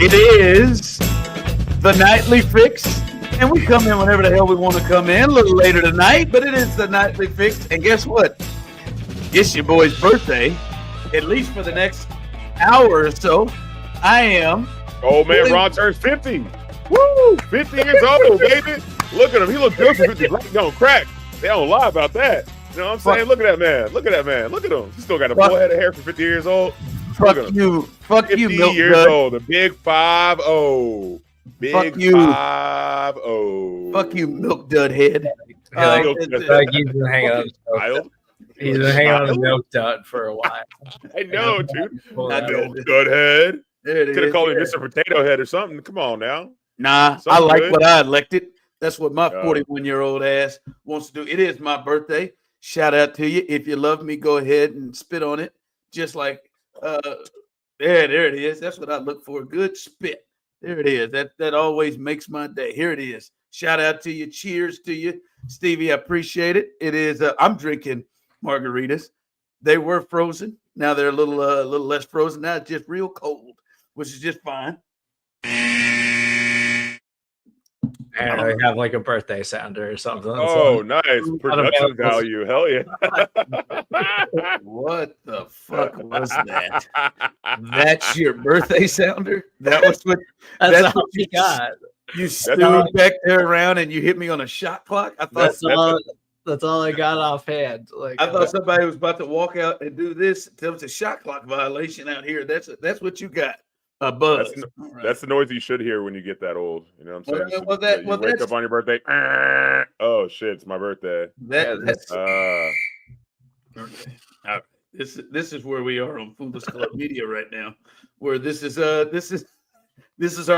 It is the Nightly Fix, and we come in whenever the hell we want to come in. A little later tonight, but it is the Nightly Fix. And guess what? It's your boy's birthday, at least for the next hour or so. I am. Oh man, Ron turns 50. Woo! 50 years old, baby. Look at him. He looks good for 50. He don't crack. They don't lie about that. You know what I'm saying? Look at that man. Look at that man. Look at him. He still got a full head of hair for 50 years old. Fuck you. Fuck 50 you, Milk years Dud. old. The big 5-0. Big Fuck you. 5-0. Fuck you, Milk Dud head. He's been hanging on. He's been hanging on the Milk Dud for a while. I know, dude. Milk Dud head. There it Could have is. called him Mr. Potato Head or something. Come on now. Nah, Something I like good. what I elected. That's what my 41-year-old ass wants to do. It is my birthday. Shout out to you. If you love me, go ahead and spit on it. Just like there it is. That's what I look for. Good spit. There it is. That always makes my day. Here it is. Shout out to you. Cheers to you, Stevie. I appreciate it. It is. I'm drinking margaritas. They were frozen. Now they're a little less frozen. Now it's just real cold, which is just fine. And I have like a birthday sounder or something. Oh, nice. Production value. Hell yeah. What the fuck was that? That's your birthday sounder? That was what that's what you got. You stood back there around and you hit me on a shot clock? I thought that's all I got offhand. Like I thought somebody was about to walk out and do this. Tell it's a shot clock violation out here. That's what you got. A buzz. That's the noise you should hear when you get that old. You know what I'm saying? You wake up on your birthday. Oh shit! It's my birthday. That's this is where we are on Foolish Club Media right now. Where this is our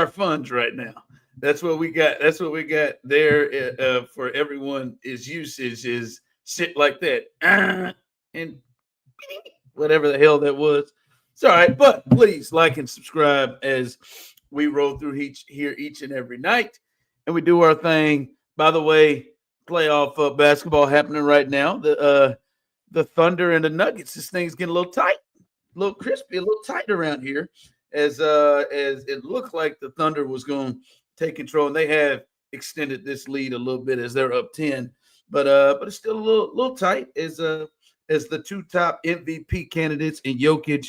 funds right now. That's what we got. That's what we got there for everyone. Is usage is shit like that and whatever the hell that was. It's all right, but please like and subscribe as we roll through each and every night, and we do our thing. By the way, playoff basketball happening right now. The Thunder and the Nuggets. This thing's getting a little tight, a little crispy, a little tight around here. As it looked like the Thunder was going to take control, and they have extended this lead a little bit as they're up 10, but it's still a little tight. As the two top MVP candidates in Jokic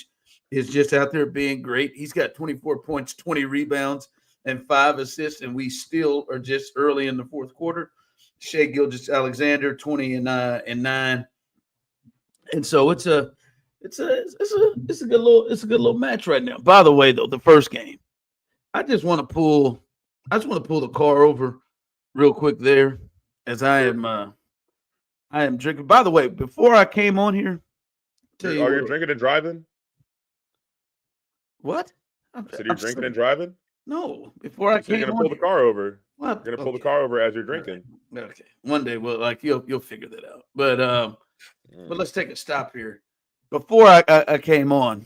is just out there being great. He's got 24 points, 20 rebounds, and 5 assists, and we still are just early in the fourth quarter. Shai Gilgeous-Alexander, 20 and 9, and so it's a good little match right now. By the way, though, the first game, I just want to pull the car over real quick there, as I am drinking. By the way, before I came on here, Are you drinking and driving? What? So you're drinking and driving? No. Before I came on, you're gonna pull the car over. What? You're gonna pull the car over as you're drinking. Okay. One day, you'll figure that out. But let's take a stop here. Before I came on,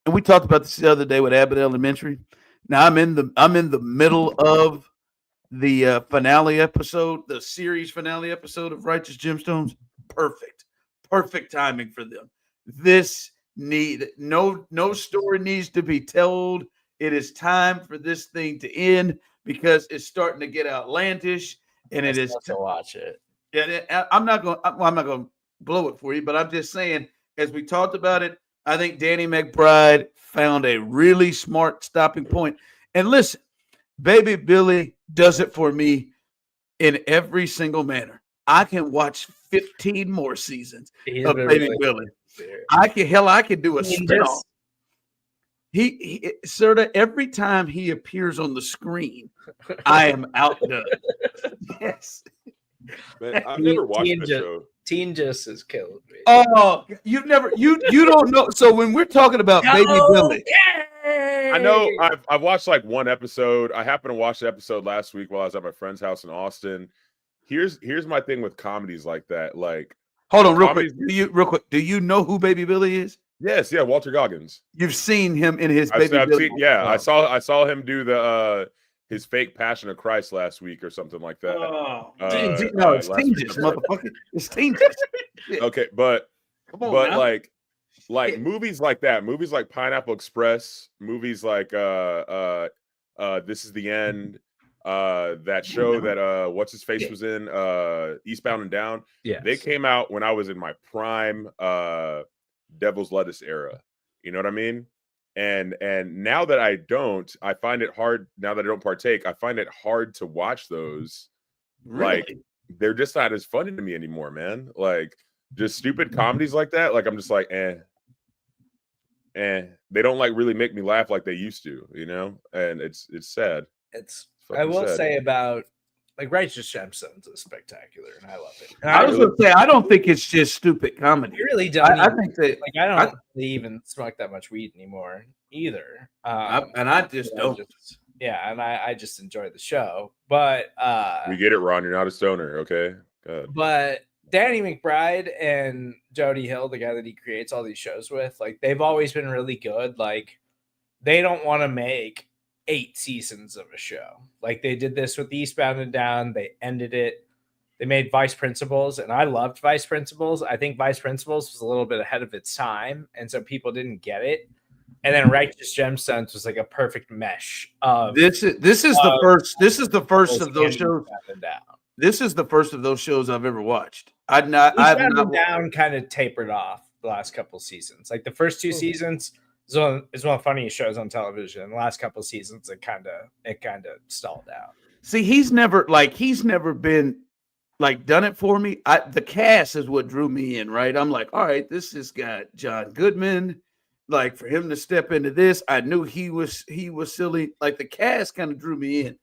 and we talked about this the other day with Abbott Elementary. Now I'm in the middle of the finale episode, the series finale episode of Righteous Gemstones. Perfect timing for them. No story needs to be told. It is time for this thing to end because it's starting to get outlandish, and it is to watch it. And I'm not going to blow it for you, but I'm just saying, as we talked about it, I think Danny McBride found a really smart stopping point. And listen, Baby Billy does it for me in every single manner. I can watch 15 more seasons of Baby Billy. I could do a spin-off. He Serda, every time he appears on the screen, I am outdone. Yes. Man, I've never watched the show. Teen Just has killed me. Oh, you don't know. So when we're talking about Baby Billy, I know I've watched like one episode. I happened to watch the episode last week while I was at my friend's house in Austin. Here's my thing with comedies like that. Like, hold on, real quick. Do you know who Baby Billy is? Yes, yeah, Walter Goggins. You've seen him in his Baby Billy. I saw him do the his fake Passion of Christ last week or something like that. Oh, no, it's Tinges, motherfucker. It's Tinges. Okay, but come on, but now. like movies like that, movies like Pineapple Express, movies like This Is the End. That show that what's his face was in, Eastbound and Down. Yeah, they came out when I was in my prime Devil's Lettuce era. You know what I mean? And now that I don't, I find it hard. Now that I don't partake, I find it hard to watch those. Really? Like they're just not as funny to me anymore, man. Like just stupid comedies like that. Like I'm just like, they don't like really make me laugh like they used to, you know. And it's sad. I will say about like Righteous Gemstones is spectacular, and I love it. And I was going to say I don't think it's just stupid comedy. I really don't. I think that like I don't really even smoke that much weed anymore either. And I just don't. And I just enjoy the show. But we get it, Ron. You're not a stoner, okay? Good. But Danny McBride and Jody Hill, the guy that he creates all these shows with, like they've always been really good. Like they don't want to make 8 seasons of a show. Like they did this with Eastbound and Down. They ended it. They made Vice Principals, and I loved Vice Principals. I think Vice Principals was a little bit ahead of its time, and so people didn't get it. And then Righteous Gemstones was like a perfect mesh. This is the first. This is the first of those shows. This is the first of those shows I've ever watched. I've not Down kind of tapered off the last couple seasons. Like the first 2 seasons is one of the funniest shows on television. The last couple seasons, it kind of stalled out. See, he's never been like done it for me. The cast is what drew me in, right? I'm like, all right, this has got John Goodman. Like for him to step into this, I knew he was silly. Like the cast kind of drew me in.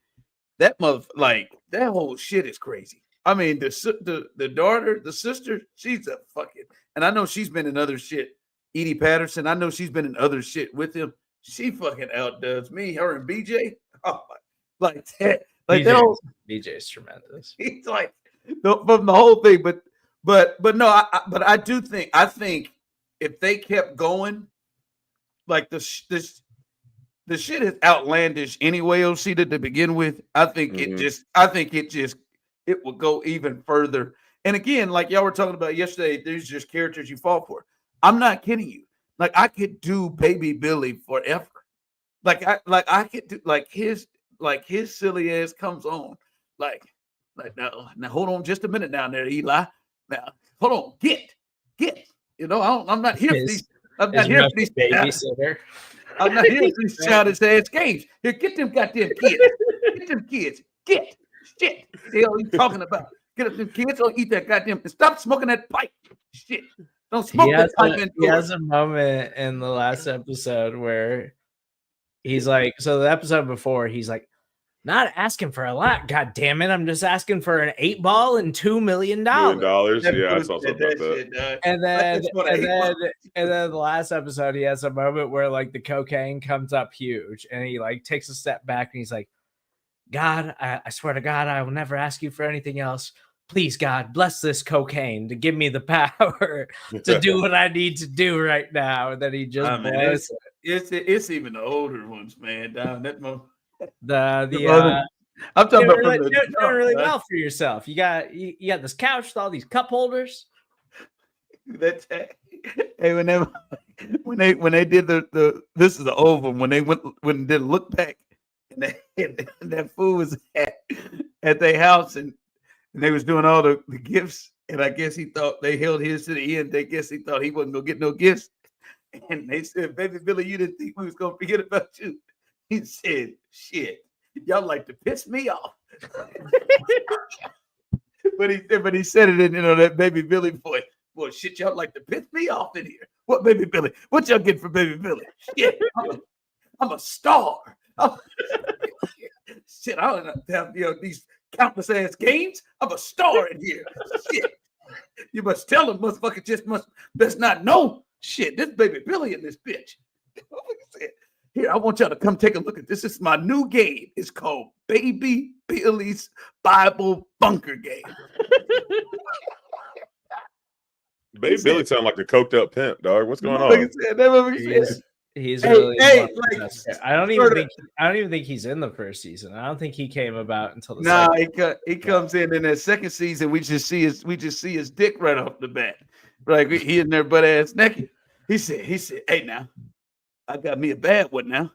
That that whole shit is crazy. I mean, the daughter, the sister, she's a fucking, and I know she's been in other shit. Edie Patterson, I know she's been in other shit with him. She fucking outdoes me. Her and BJ, like that. Like BJ's tremendous. He's like from the whole thing, but no, I do think if they kept going, like the shit is outlandish anyway, Osita, to begin with. I think it will go even further. And again, like y'all were talking about yesterday, there's just characters you fall for. I'm not kidding you. Like I could do Baby Billy forever. Like I could do his silly ass comes on. Like now hold on just a minute down there, Eli. Now hold on, get. You know, I'm not here for these. I'm not here for these babysitter. I'm not here for these childish ass games. Here, get them goddamn kids. Get them kids. Get shit. The hell are you talking about? Get up them kids or eat that goddamn and stop smoking that pipe. Shit. Don't smoke that pipe. He has a moment in the last episode where he's like, so the episode before, he's like, not asking for a lot, god damn it. I'm just asking for an 8-ball and $2 million. Yeah, I saw something about that. And then the last episode, he has a moment where like the cocaine comes up huge, and he like takes a step back and he's like, God, I swear to God, I will never ask you for anything else. Please, God, bless this cocaine to give me the power to do what I need to do right now. And then he just blows it. It's even the older ones, man. Down that moment. I'm talking about doing really well for yourself. You got this couch with all these cup holders. That's hey, when they did the this is the old one when they did look back and that fool was at their house and they was doing all the gifts, and I guess he thought they held his to the end. I guess he thought he wasn't gonna get no gifts, and they said, "Baby Billy, you didn't think we was gonna forget about you." He said, "Shit, y'all like to piss me off." but he said it in that Baby Billy voice. Boy, shit, y'all like to piss me off in here. What Baby Billy? What y'all get for Baby Billy? Shit, I'm a star. Shit, I don't have these countless ass games. I'm a star in here. Shit, you must tell them, motherfucker, just best not know. Shit, this Baby Billy in this bitch. Here, I want y'all to come take a look at this. This is my new game. It's called Baby Billy's Bible Bunker Game. Baby Billy sound like a coked up pimp, dog. What's going on? He's really. I don't even think he's in the first season. I don't think he came about until the second. He comes in that second season. We just see his dick right off the bat. Like he in there butt ass naked. He said, "Hey now, I got me a bad one now.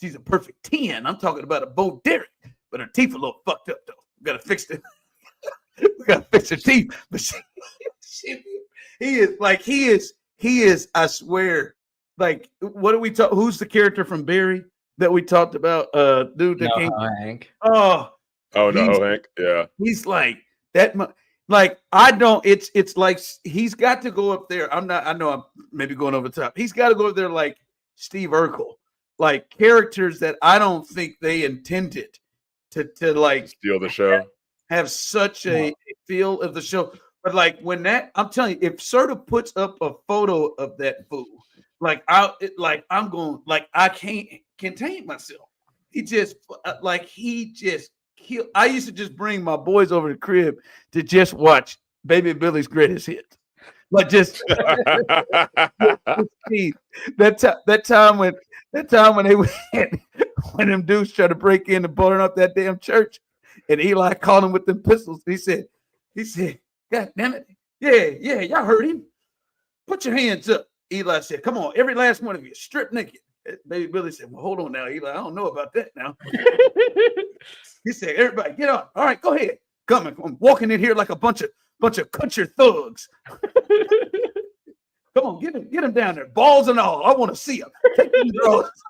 She's a perfect 10. I'm talking about a Bo Derek, but her teeth a little fucked up though. We gotta fix it. We gotta fix her teeth. But he is. I swear. Like, what do we talk? Who's the character from Barry that we talked about? Dude that came. Hank. Oh no, Hank. Yeah. He's like that. Like, I don't. It's like he's got to go up there. I know I'm maybe going over the top. He's got to go up there like Steve Urkel, like characters that I don't think they intended to like steal the show. Have such a feel of the show. But like when I'm telling you, if Serda puts up a photo of that fool, like I'm going, like I can't contain myself. He just killed. I used to just bring my boys over to the crib to just watch Baby Billy's greatest hits. Like just that time when they went, when them dudes tried to break in and blowing up that damn church, and Eli called him with them pistols. He said, God damn it. Yeah, y'all heard him. Put your hands up. Eli said, come on, every last one of you, strip naked. Baby Billy said, well, hold on now, Eli. I don't know about that now. He said, everybody, get on. All right, go ahead. I'm walking in here like a bunch of country thugs. Come on, get him down there. Balls and all. I want to see him. Take them drugs.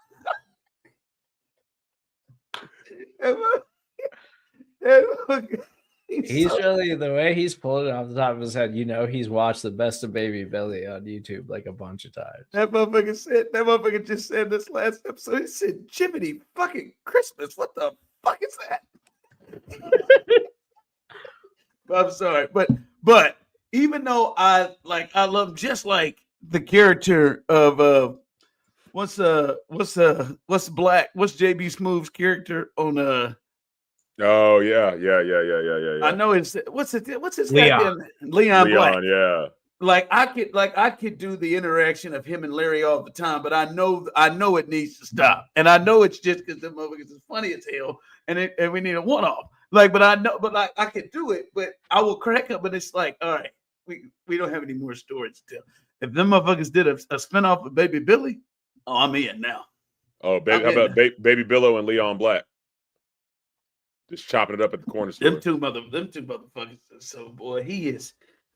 He's really, the way he's pulled it off the top of his head, he's watched the best of Baby Billy on YouTube like a bunch of times. That motherfucker just said this last episode. He said, Jiminy fucking Christmas. What the fuck is that? I'm sorry. But even though I love just like the character of what's JB Smooth's character on Oh yeah. I know it's what's his Leon. Leon Black. Yeah. Like I could do the interaction of him and Larry all the time, but I know it needs to stop, and I know it's just because the motherfuckers is funny as hell, and we need a one-off. Like, but I could do it, but I will crack up, and it's like, all right, we don't have any more stories to tell. If them motherfuckers did a spinoff of Baby Billy, oh, I'm in now. Oh, baby, how about Baby Billo and Leon Black? Just chopping it up at the corner store. Them two motherfuckers. So boy,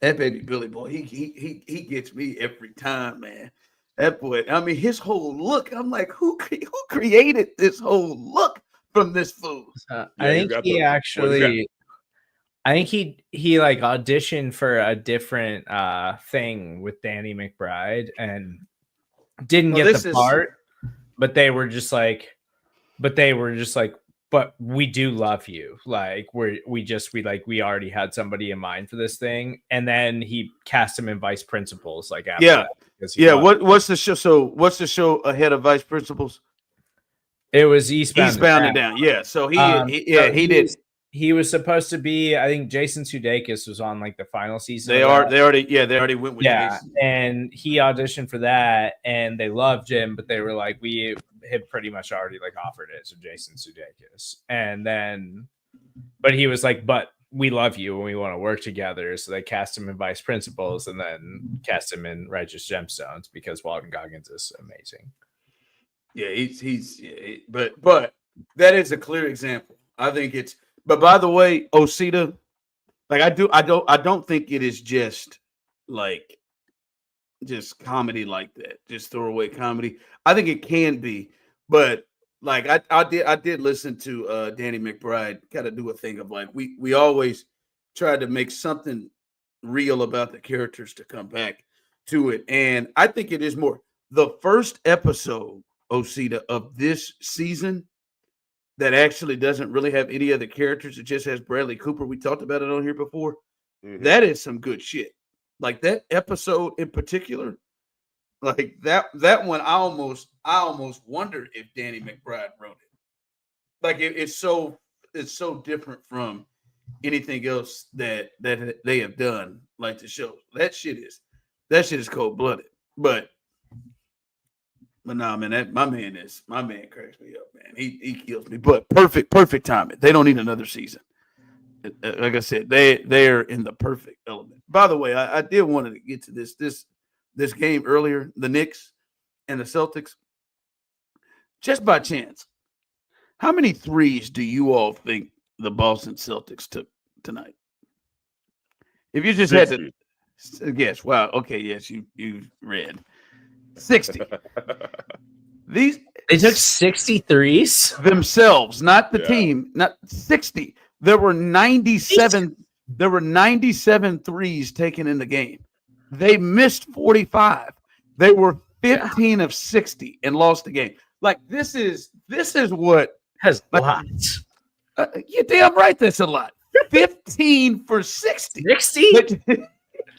that Baby Billy boy. He gets me every time, man. That boy. I mean, his whole look. I'm like, who created this whole look from this fool? I think he like auditioned for a different thing with Danny McBride and didn't get the part. But they were just like, but we do love you. Like we already had somebody in mind for this thing. And then he cast him in vice principals. Like, after that, what's the show? So what's the show ahead of vice principals? It was Eastbound and Down. Yeah. So he did. He was supposed to be, I think Jason Sudeikis was on like the final season. They already went with Jason. And he auditioned for that and they loved him, but they were like, we had pretty much already like offered it to Jason Sudeikis. And then, but he was like, but we love you and we want to work together. So they cast him in vice principals and then cast him in Righteous Gemstones because Walton Goggins is amazing. Yeah, but that is a clear example. I think it's. But by the way, Osita, like I don't think it is just comedy like that, just throwaway comedy. I think it can be, but like I did listen to Danny McBride kind of do a thing of like we always try to make something real about the characters to come back to it, and I think it is more the first episode, Osita, of this season that actually doesn't really have any other characters. It just has Bradley Cooper. We talked about it on here before. Mm-hmm. That is some good shit. Like that episode in particular, like that one, I almost wondered if Danny McBride wrote it. Like it's so different from anything else that they have done. Like the show, that shit is cold blooded. But nah, man, my man cracks me up, man. He kills me. But perfect timing. They don't need another season. Like I said, they're in the perfect element. By the way, I did want to get to this game earlier. The Knicks and the Celtics. just by chance, how many threes do you all think the Boston Celtics took tonight? If you just 60. had to guess, wow, okay, yes, you read 60. These They took 63s themselves, not the Yeah. team, not 60. There were 97. There were 97 threes taken in the game. They missed 45. They were 15 of 60 and lost the game. Like this is what has like, lots. You're damn right. That's a lot. 15 for 60. 60?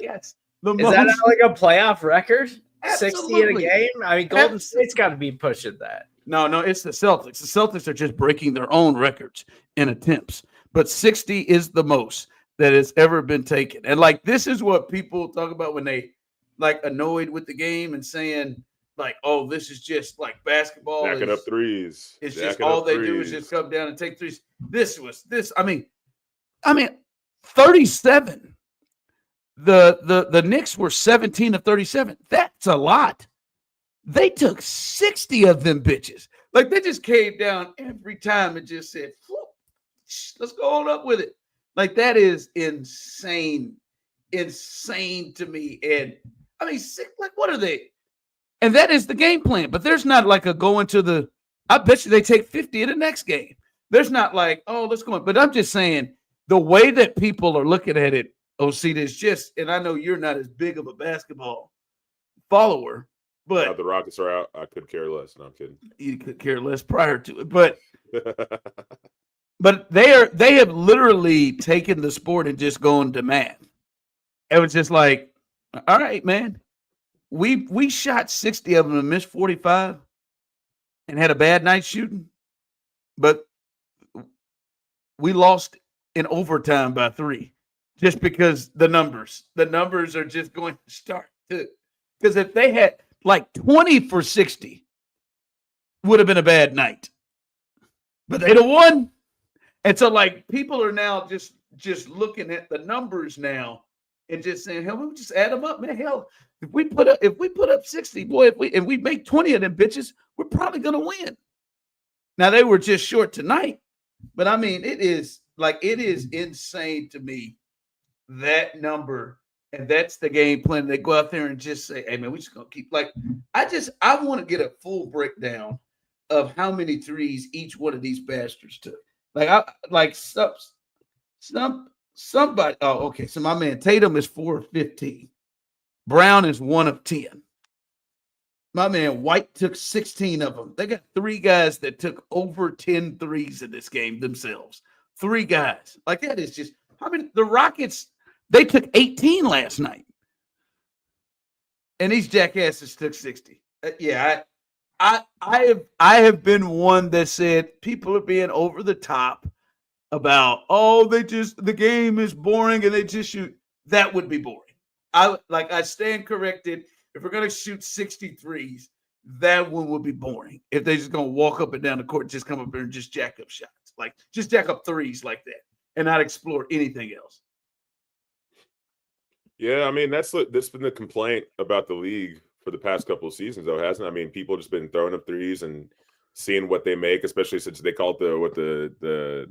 Yes. Is that not like a playoff record? 60 in a Absolutely. game? I mean, Golden State's got to be pushing that. No, it's the Celtics. The Celtics are just breaking their own records in attempts. But 60 is the most that has ever been taken. And like this is what people talk about when they like annoyed with the game and saying like, oh, this is just like basketball. Jacking up threes. It's just all they do is just come down and take threes. I mean 37. The Knicks were 17 of 37. That's a lot. They took 60 of them bitches. Like they just came down every time and just said, let's go on up with it. Like that is insane to me. And I mean, like what are they? And that is the game plan. But there's not like a going to the. I bet you they take 50 in the next game. There's not like, oh, let's go on. But I'm just saying the way that people are looking at it, Osita, is just. And I know you're not as big of a basketball follower, but now the Rockets are out. I could care less. No, I'm kidding. You could care less prior to it, but. But they have literally taken the sport and just gone to math. It was just like, all right, man, we shot 60 of them and missed 45 and had a bad night shooting, but we lost in overtime by 3 just because the numbers are just going to start to, because if they had like 20 for 60 would have been a bad night, but they'd have won. And so, like, people are now just looking at the numbers now and just saying, hell, we'll just add them up, man. Hell, if we put up 60, boy, if we make 20 of them bitches, we're probably gonna win. Now they were just short tonight, but I mean, it is insane to me, that number, and that's the game plan. They go out there and just say, hey man, we just gonna keep like I want to get a full breakdown of how many threes each one of these bastards took. Somebody. Oh, okay. So my man Tatum is 4 of 15. Brown is 1 of 10. My man White took 16 of them. They got 3 guys that took over 10 threes in this game themselves. 3 guys. Like that is just. I mean, the Rockets, they took 18 last night, and these jackasses took 60. I have been one that said people are being over the top about, oh, the game is boring and they just shoot. That would be boring. I stand corrected. If we're gonna shoot 63s, that one would be boring. If they just gonna walk up and down the court, and just come up here and just jack up shots, like just jack up threes like that, and not explore anything else. Yeah, I mean that's been the complaint about the league for the past couple of seasons, though, hasn't it? I mean, people just been throwing up threes and seeing what they make, especially since they call it the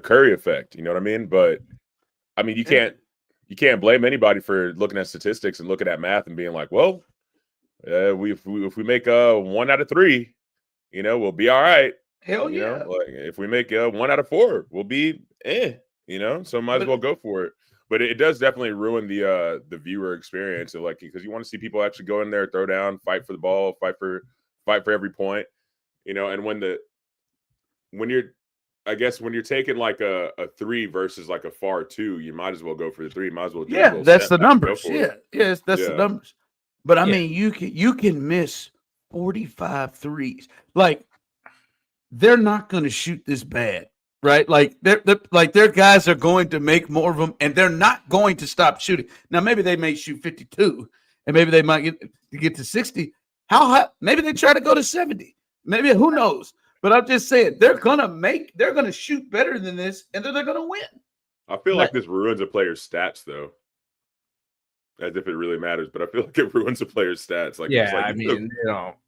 Curry effect. You know what I mean? But I mean, you can't blame anybody for looking at statistics and looking at math and being like, well, if we make 1 out of 3, you know, we'll be all right. Hell yeah! You know? Like if we make 1 out of 4, we'll be you know. So might as well go for it. But it does definitely ruin the viewer experience, of like, because you want to see people actually go in there, throw down, fight for the ball, fight for every point, you know. And when you're taking like a 3 versus like a far 2, you might as well go for the 3. Might as well. That's the numbers. That's the numbers. But I mean, you can miss 45 threes. Like they're not going to shoot this bad. Right, like their guys are going to make more of them, and they're not going to stop shooting. Now, maybe they may shoot 52, and maybe they might get to 60. How high? Maybe they try to go to 70. Maybe, who knows? But I'm just saying they're gonna shoot better than this, and they're gonna win. I feel like this ruins a player's stats, though. as if it really matters, but I feel like it ruins a player's stats. Like, Yeah, it's like I mean,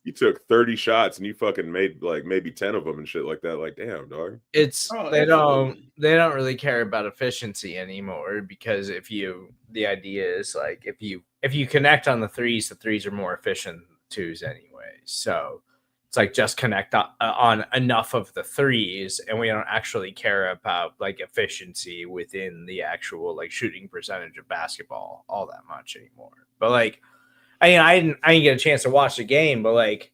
you took 30 shots and you fucking made like maybe 10 of them and shit like that. Like, damn, dog. it's Oh, they absolutely. don't really care about efficiency anymore, because the idea is like if you connect on the threes are more efficient than twos anyway. So it's like just connect on enough of the threes, and we don't actually care about like efficiency within the actual like shooting percentage of basketball all that much anymore. But like, I mean, I didn't get a chance to watch the game, but like,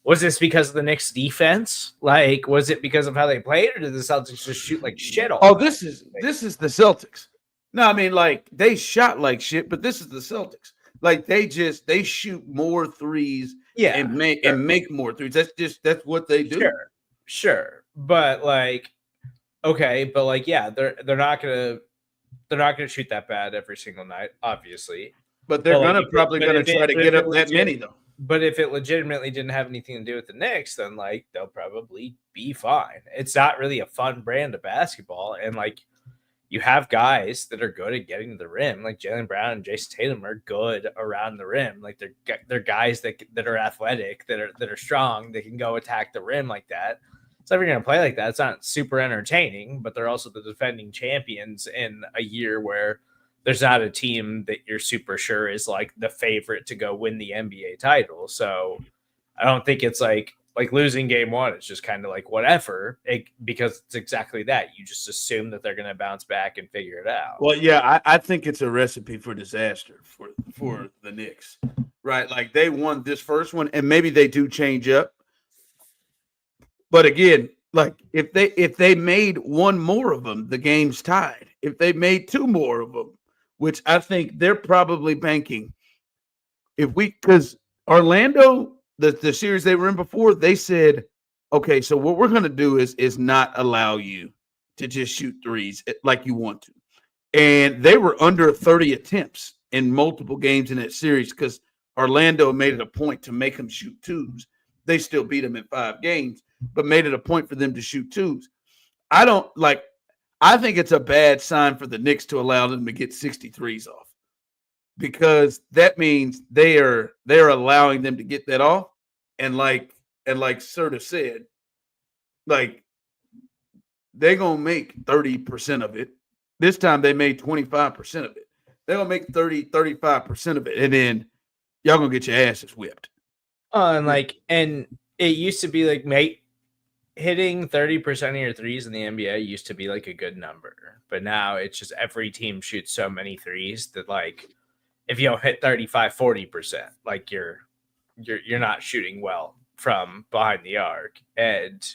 was this because of the Knicks defense? Like, was it because of how they played, or did the Celtics just shoot like shit all Oh, night? this is the Celtics. No, I mean, like, they shot like shit, but this is the Celtics. Like, they shoot more threes Yeah, and make more threes. That's what they do. sure. But like, okay, but like, yeah, they're not gonna shoot that bad every single night, obviously. But they're But, like, probably gonna try to get up that many though. But if it legitimately didn't have anything to do with the Knicks, then like they'll probably be fine. It's not really a fun brand of basketball, and like you have guys that are good at getting to the rim, like Jaylen Brown and Jason Tatum are good around the rim. Like they're guys that are athletic, that are strong, they can go attack the rim like that. So if you're gonna play like that, it's not super entertaining, but they're also the defending champions in a year where there's not a team that you're super sure is like the favorite to go win the NBA title. So I don't think it's like losing game one. It's just kind of like whatever, because it's exactly that. You just assume that they're going to bounce back and figure it out. Well, yeah, I think it's a recipe for disaster for the Knicks, right? Like, they won this first one, and maybe they do change up. But again, like, if they made one more of them, the game's tied. If they made two more of them, which I think they're probably banking, because Orlando, the series they were in before, they said, okay, so what we're going to do is not allow you to just shoot threes like you want to. And they were under 30 attempts in multiple games in that series because Orlando made it a point to make them shoot twos. They still beat them in 5 games, but made it a point for them to shoot twos. I think it's a bad sign for the Knicks to allow them to get 63s off, because that means they're allowing them to get that off. And like Serda said, like, they're going to make 30% of it. This time they made 25% of it. They're going to make 35% of it. And then y'all going to get your asses whipped. And it used to be like, mate, hitting 30% of your threes in the NBA used to be like a good number, but now it's just every team shoots so many threes that like if you don't hit 35-40%, like you're not shooting well from behind the arc. And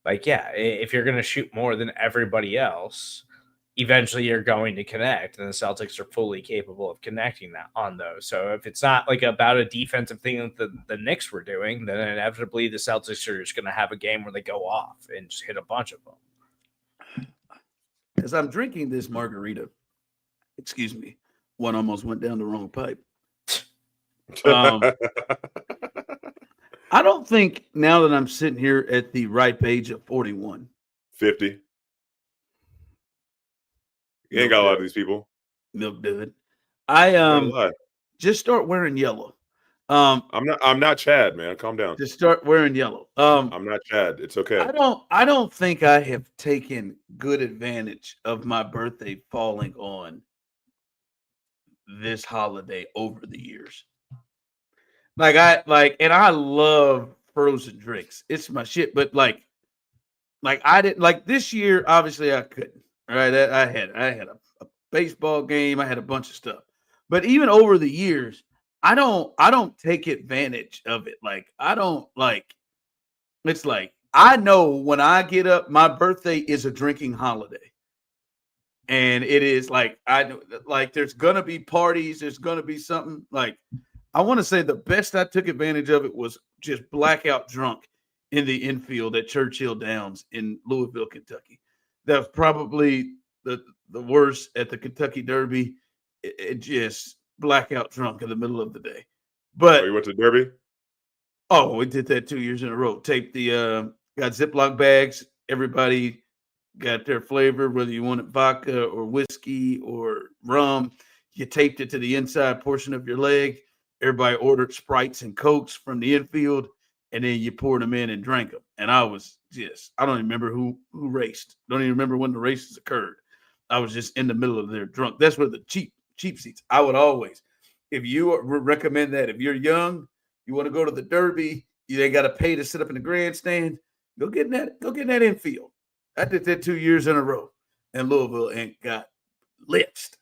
like, yeah, if you're going to shoot more than everybody else, eventually you're going to connect, and the Celtics are fully capable of connecting that on those. So if it's not like about a defensive thing that the Knicks were doing, then inevitably the Celtics are just going to have a game where they go off and just hit a bunch of them. As I'm drinking this margarita, excuse me, one almost went down the wrong pipe. I don't think, now that I'm sitting here at the ripe age of 41, 50. You ain't got a lot of these people. Milk Dud. I just start wearing yellow. I'm not Chad, man. Calm down. Just start wearing yellow. I'm not Chad. It's okay. I don't think I have taken good advantage of my birthday falling on this holiday over the years. And I love frozen drinks. It's my shit. But like I didn't, like, this year, obviously I couldn't. Right. I had a baseball game. I had a bunch of stuff. But even over the years, I don't take advantage of it. Like, it's like, I know when I get up, my birthday is a drinking holiday. And it is like, there's going to be parties. There's going to be something. Like, I want to say the best I took advantage of it was just blackout drunk in the infield at Churchill Downs in Louisville, Kentucky. That was probably the worst at the Kentucky Derby. It just blackout drunk in the middle of the day. But you went to Derby? Oh, we did that 2 years in a row. Taped got Ziploc bags. Everybody got their flavor, whether you wanted vodka or whiskey or rum. You taped it to the inside portion of your leg. Everybody ordered Sprites and Cokes from the infield, and then you poured them in and drank them. And I was I don't even remember who raced. Don't even remember when the races occurred. I was just in the middle of their drunk. That's where the cheap seats. I would always, if you recommend that, if you're young, you want to go to the Derby, you ain't got to pay to sit up in the grandstand. Go get in that infield. I did that 2 years in a row in Louisville and got blitzed.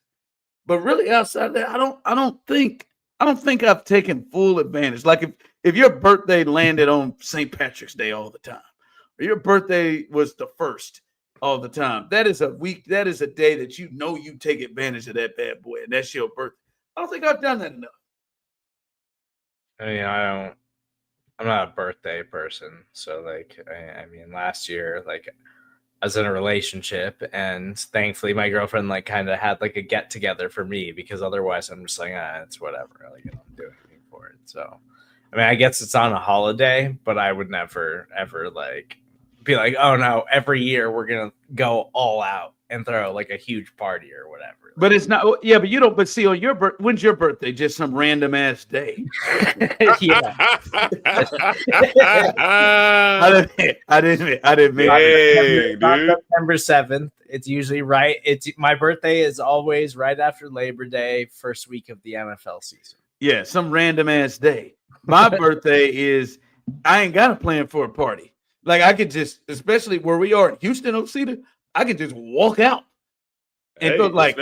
But really, outside of that, I don't think I've taken full advantage. Like if your birthday landed on St. Patrick's Day all the time, or your birthday was the first all the time, that is a day that you take advantage of that bad boy, and that's your birthday. I don't think I've done that enough. I mean, I'm not a birthday person. So like, I mean, last year, like I was in a relationship and thankfully my girlfriend like kind of had like a get together for me because otherwise I'm just like, it's whatever. Like I don't do anything for it. So, I mean, I guess it's on a holiday, but I would never ever like be like, oh no, every year we're going to go all out and throw like a huge party or whatever. But it's not, yeah, but you don't, but see, on your when's your birthday? Just some random ass day. Yeah. I didn't mean Dang, dude. September 7th. It's usually right. My birthday is always right after Labor Day, first week of the NFL season. Yeah, some random ass day. My birthday is, I ain't got a plan for a party. Like I could just, especially where we are in Houston, Osita, I could just walk out and go like.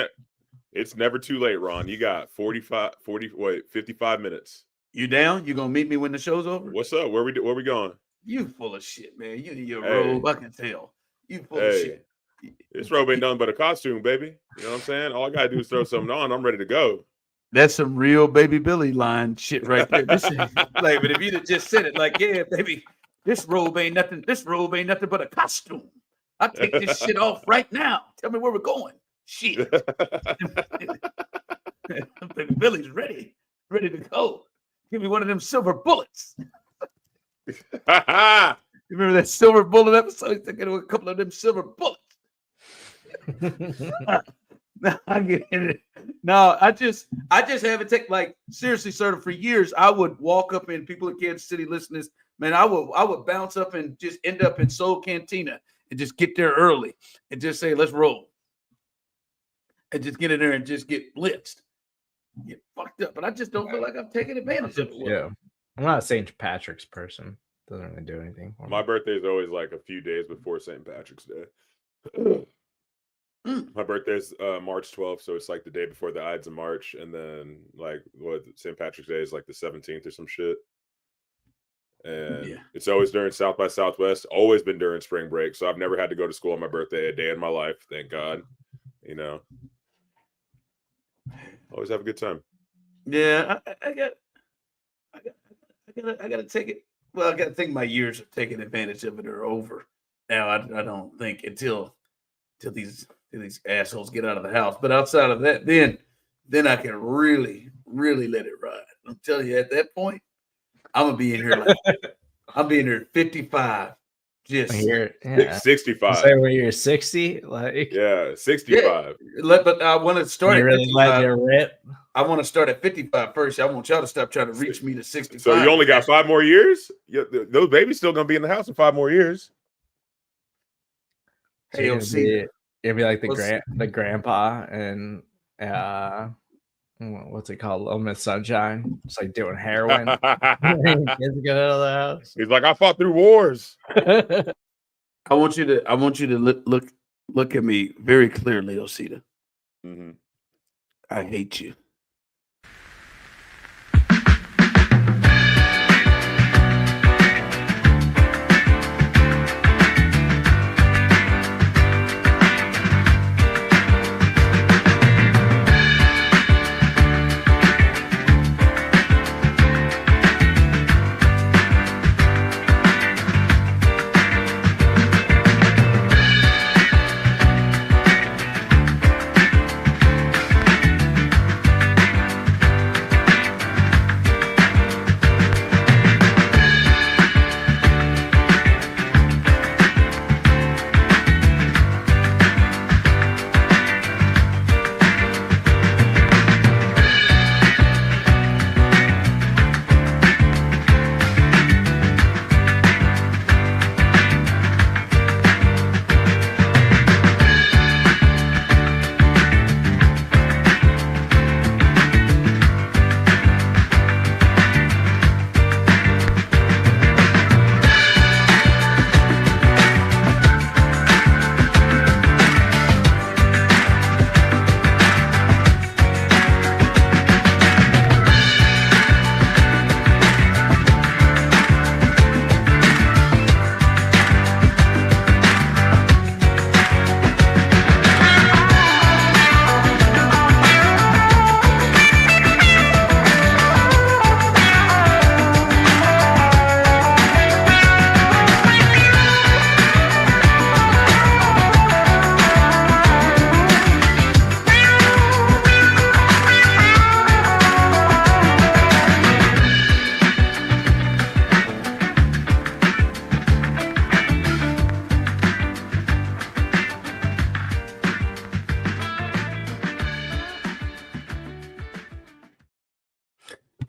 It's never too late, Ron. You got 55 minutes. You down? You gonna meet me when the show's over? What's up? Where we going? You full of shit, man. You in your robe, I can tell. You full of shit. This robe ain't nothing but a costume, baby. You know what I'm saying? All I gotta do is throw something on. I'm ready to go. That's some real Baby Billy line shit right there. But if you'd have just said it like, yeah, baby, this robe ain't nothing. This robe ain't nothing but a costume. I take this shit off right now. Tell me where we're going. Shit. Baby Billy's ready to go. Give me one of them silver bullets. You remember that silver bullet episode? He's thinking of a couple of them silver bullets. No, I get it. No, I just haven't taken, like, seriously, Serda, for years, I would walk up in people in Kansas City listening. Man, I would bounce up and just end up in Soul Cantina and just get there early and just say, let's roll. And just get in there and just get blitzed. Get fucked up. But I just don't feel like I'm taking advantage of it. Yeah. I'm not a St. Patrick's person. Doesn't really do anything for me. My birthday is always like a few days before St. Patrick's Day. My birthday's March 12th, so it's like the day before the Ides of March, and then like St. Patrick's Day is like the 17th or some shit. And it's always during South by Southwest. Always been during spring break, so I've never had to go to school on my birthday a day in my life. Thank God. You know, always have a good time. Yeah, I gotta take it. Well, I gotta think my years of taking advantage of it are over. Now I don't think until these assholes get out of the house. But outside of that, then I can really let it ride. I'm telling you, at that point, I'm gonna be in here I'm being here at 55. Just 65. Say when you're 60, like 65. Yeah, but I want to start. You really let it rip. I want to start at 55 first. I want y'all to stop trying to reach me to 65. So you only got 5 more years? Those babies still gonna be in the house in 5 more years. Hey, you'll be like the grandpa and what's it called? Little Miss Sunshine. It's like doing heroin. Kids go out of the house. He's like, I fought through wars. I want you to look at me very clearly, Osita. Mm-hmm. I hate you.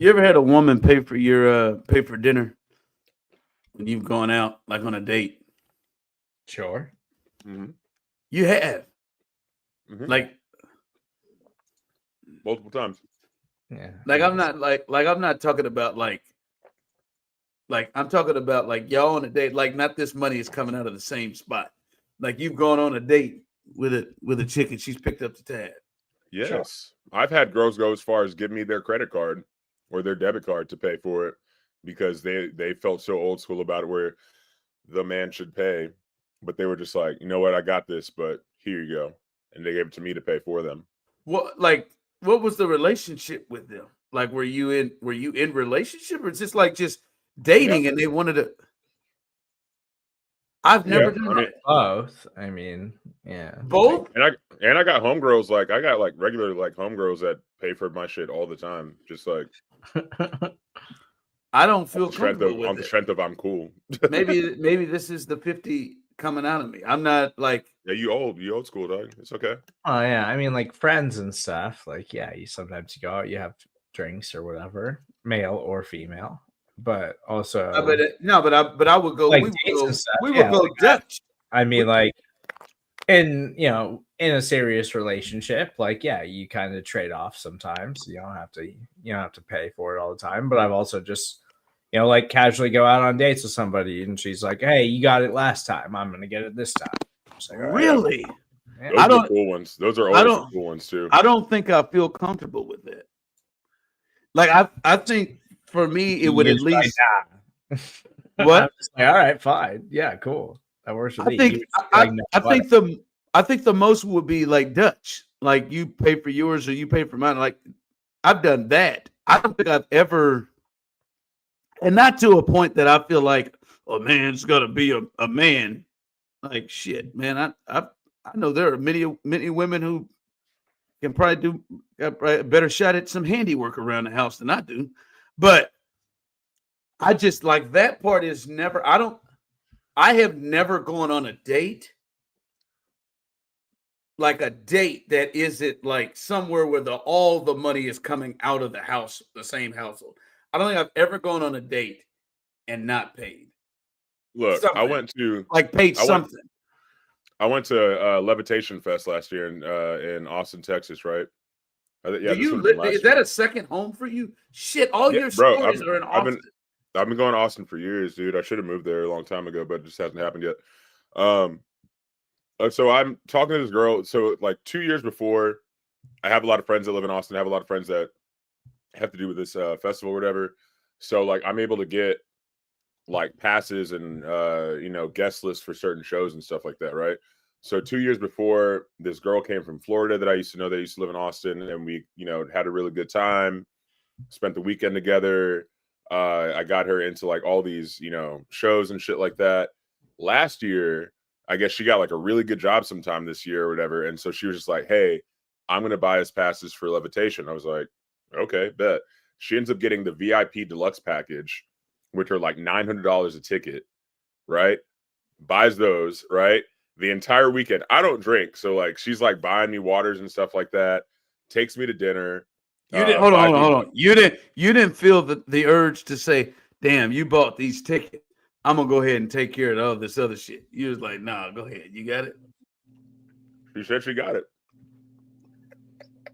You ever had a woman pay for dinner when you've gone out like on a date? Sure. Mm-hmm. You have Mm-hmm. like Multiple times. Yeah. I'm not I'm not talking about like I'm talking about like y'all on a date, like not this money is coming out of the same spot. Like you've gone on a date with a chick and she's picked up the tab. Yes. Sure. I've had girls go as far as give me their credit card or their debit card to pay for it because they felt so old school about it where the man should pay, but they were just like, you know what, I got this, but here you go. And they gave it to me to pay for them. What was the relationship with them? Like were you in relationship or just dating and they wanted to I've never done that. Both. I mean, yeah. Both? And I got homegirls, like I got like regular like homegirls that pay for my shit all the time. Just like I don't feel on the strength comfortable of, on with the it. strength of I'm cool. Maybe this is the 50 coming out of me. I'm not like Yeah, you old school, dog. It's okay. Oh yeah, I mean, like friends and stuff. Like, yeah, you sometimes go out, you have drinks or whatever, male or female. But also, but I would go. like We would dates go. and stuff. We would Yeah, go like Dutch. I mean, like in in a serious relationship, like yeah, you kind of trade off sometimes. You don't have to pay for it all the time. But I've also just like casually go out on dates with somebody, and she's like, "Hey, you got it last time. I'm gonna get it this time." It's like, all right. Really? Yeah. Those are the cool ones. Those are always the cool ones too. I don't think I feel comfortable with it. Like I think for me it would at least what? I'm just like, all right, fine, yeah, cool. That works for me. I think the most would be like Dutch. Like you pay for yours or you pay for mine. Like I've done that. I don't think I've ever, and not to a point that I feel like, oh man, it's gotta be a man. Like shit, man. I know there are many women who can probably got a better shot at some handiwork around the house than I do. But I just like that part is never, I have never gone on a date, like a date that isn't like somewhere where all the money is coming out of the house, the same household. I don't think I've ever gone on a date and not paid. Look, Something. I went to something. I went to Levitation Fest last year in Austin, Texas, right? Is that a second home for you? Shit, your stories are in Austin. I've been going to Austin for years, dude. I should have moved there a long time ago, but it just hasn't happened yet. So I'm talking to this girl. So like 2 years before, I have a lot of friends that live in Austin. I have a lot of friends that have to do with this festival or whatever. So like I'm able to get like passes and guest lists for certain shows and stuff like that, right? So 2 years before, this girl came from Florida that I used to know. They used to live in Austin, and we had a really good time, spent the weekend together. I got her into like all these shows and shit like that. Last year, I guess she got like a really good job sometime this year or whatever, and so she was just like, hey, I'm gonna buy us passes for Levitation. I was like, okay, bet. She ends up getting the VIP deluxe package, which are like $900 a ticket, right? Buys those, right? The entire weekend. I don't drink, so like she's like buying me waters and stuff like that. Takes me to dinner. You didn't hold on. You didn't feel the urge to say, "Damn, you bought these tickets. I'm gonna go ahead and take care of all this other shit." You was like, "Nah, go ahead. You got it." She said she got it.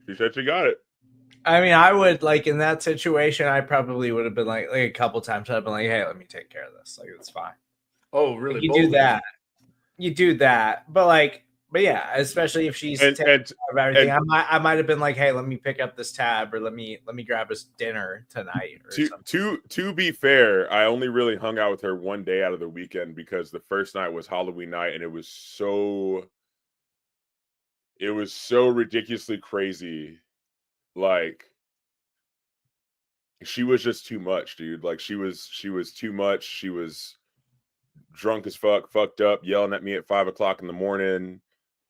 She said she got it. I mean, I would like in that situation, I probably would have been like a couple times. I've been like, "Hey, let me take care of this. Like, it's fine." Oh, really? Like, you do that, but yeah, especially if she's taking care of everything, I might have been like, "Hey, let me pick up this tab, or let me grab us dinner tonight." Or to be fair, I only really hung out with her one day out of the weekend because the first night was Halloween night, and it was so ridiculously crazy. Like, she was just too much, dude. Like, she was too much. She was drunk as fuck, fucked up, yelling at me at 5 o'clock in the morning,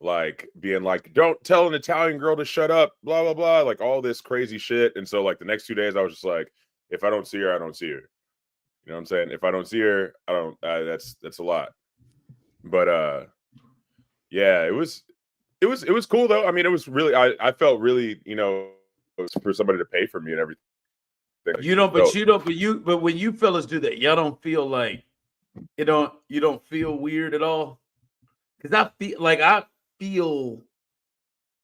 like being like, "Don't tell an Italian girl to shut up," blah blah blah, like all this crazy shit. And so like the next 2 days, I was just like, if I don't see her, I don't see her. You know what I'm saying? If I don't see her, I don't. That's a lot. But yeah, it was cool though. I mean, it was really. I felt really, for somebody to pay for me and everything. But when you fellas do that, y'all don't feel like you don't feel weird at all. Because I feel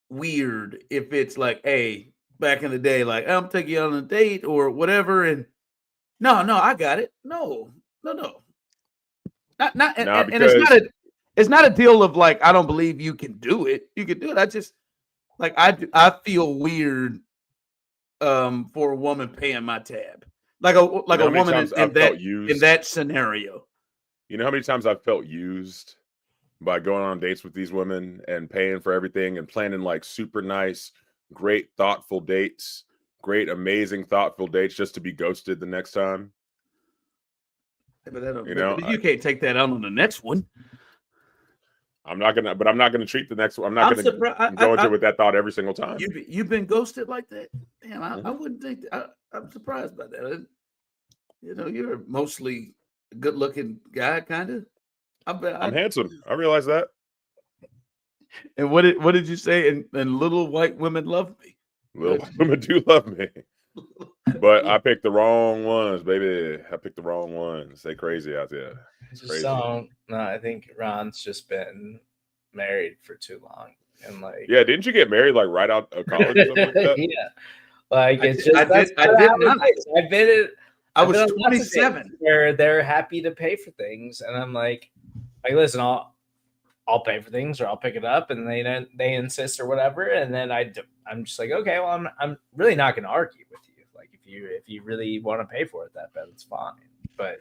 weird if it's like, hey, back in the day, like I'm taking you on a date or whatever, and no, I got it. No, not, and it's not a deal of like I don't believe you can do it. You can do it. I just like I feel weird for a woman paying my tab, like a woman in that scenario. You know how many times I've felt used by going on dates with these women and paying for everything and planning like super nice, great, thoughtful dates, great, amazing, thoughtful dates just to be ghosted the next time. But you can't take that out on the next one. I'm not gonna treat the next one. I'm not gonna go into it with that thought every single time. You've been ghosted like that? Damn, I wouldn't think that. I'm surprised by that. You're mostly a good-looking guy, kind of. I'm handsome. I realize that. And what did you say? And little white women love me. Little white women do love me. But I picked the wrong ones, baby. I picked the wrong ones. They crazy out there. No, I think Ron's just been married for too long. And like, yeah, didn't you get married like right out of college or something like that? Yeah. Like it's just I was 27 where they're happy to pay for things, and I'm like listen, I'll pay for things or I'll pick it up, and they insist or whatever, and then I'm just like, okay, well I'm really not going to argue with you. Like if you really want to pay for it that bad, it's fine.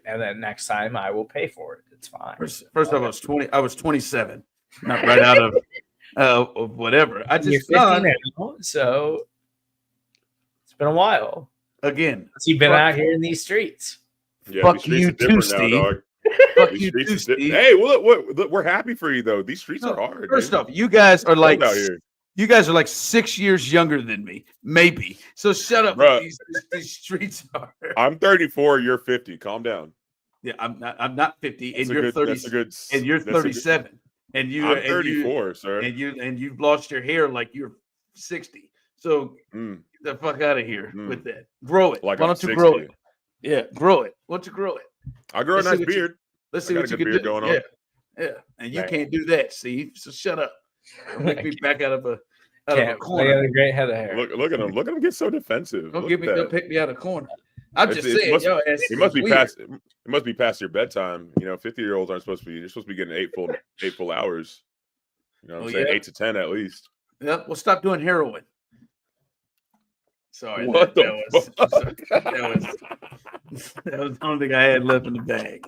And then next time I will pay for it. It's fine. First off, I was 27, not right out of whatever. I just now, so it's been a while. Again, you've been out here in these streets. Yeah, fuck you too, Steve. Fuck you too, Steve. Hey, look, we're happy for you though. These streets are hard. First off, you guys are like 6 years younger than me, maybe. So shut up. These streets are. I'm 34. You're 50. Calm down. Yeah, I'm not 50, and you're 30. And you're 37. And I'm 34, sir. And you've lost your hair like you're 60. So get the fuck out of here with that. Grow it. Why don't you grow it? Yeah, grow it. Why don't you grow it? I grow a nice beard. Let's see what you can do. Going on. Yeah. And you can't do that, Steve. So shut up. Make me back out of a corner. I got a great head of hair. Look at him. Look at him get so defensive. Don't pick me out of a corner. I'm just saying, it must be past. It must be past your bedtime. 50-year-olds aren't supposed to be. You're supposed to be getting eight full hours. You know what I'm saying? 8 to 10 at least. Yeah. Well, stop doing heroin. Sorry. What that was the only thing I had left in the bag.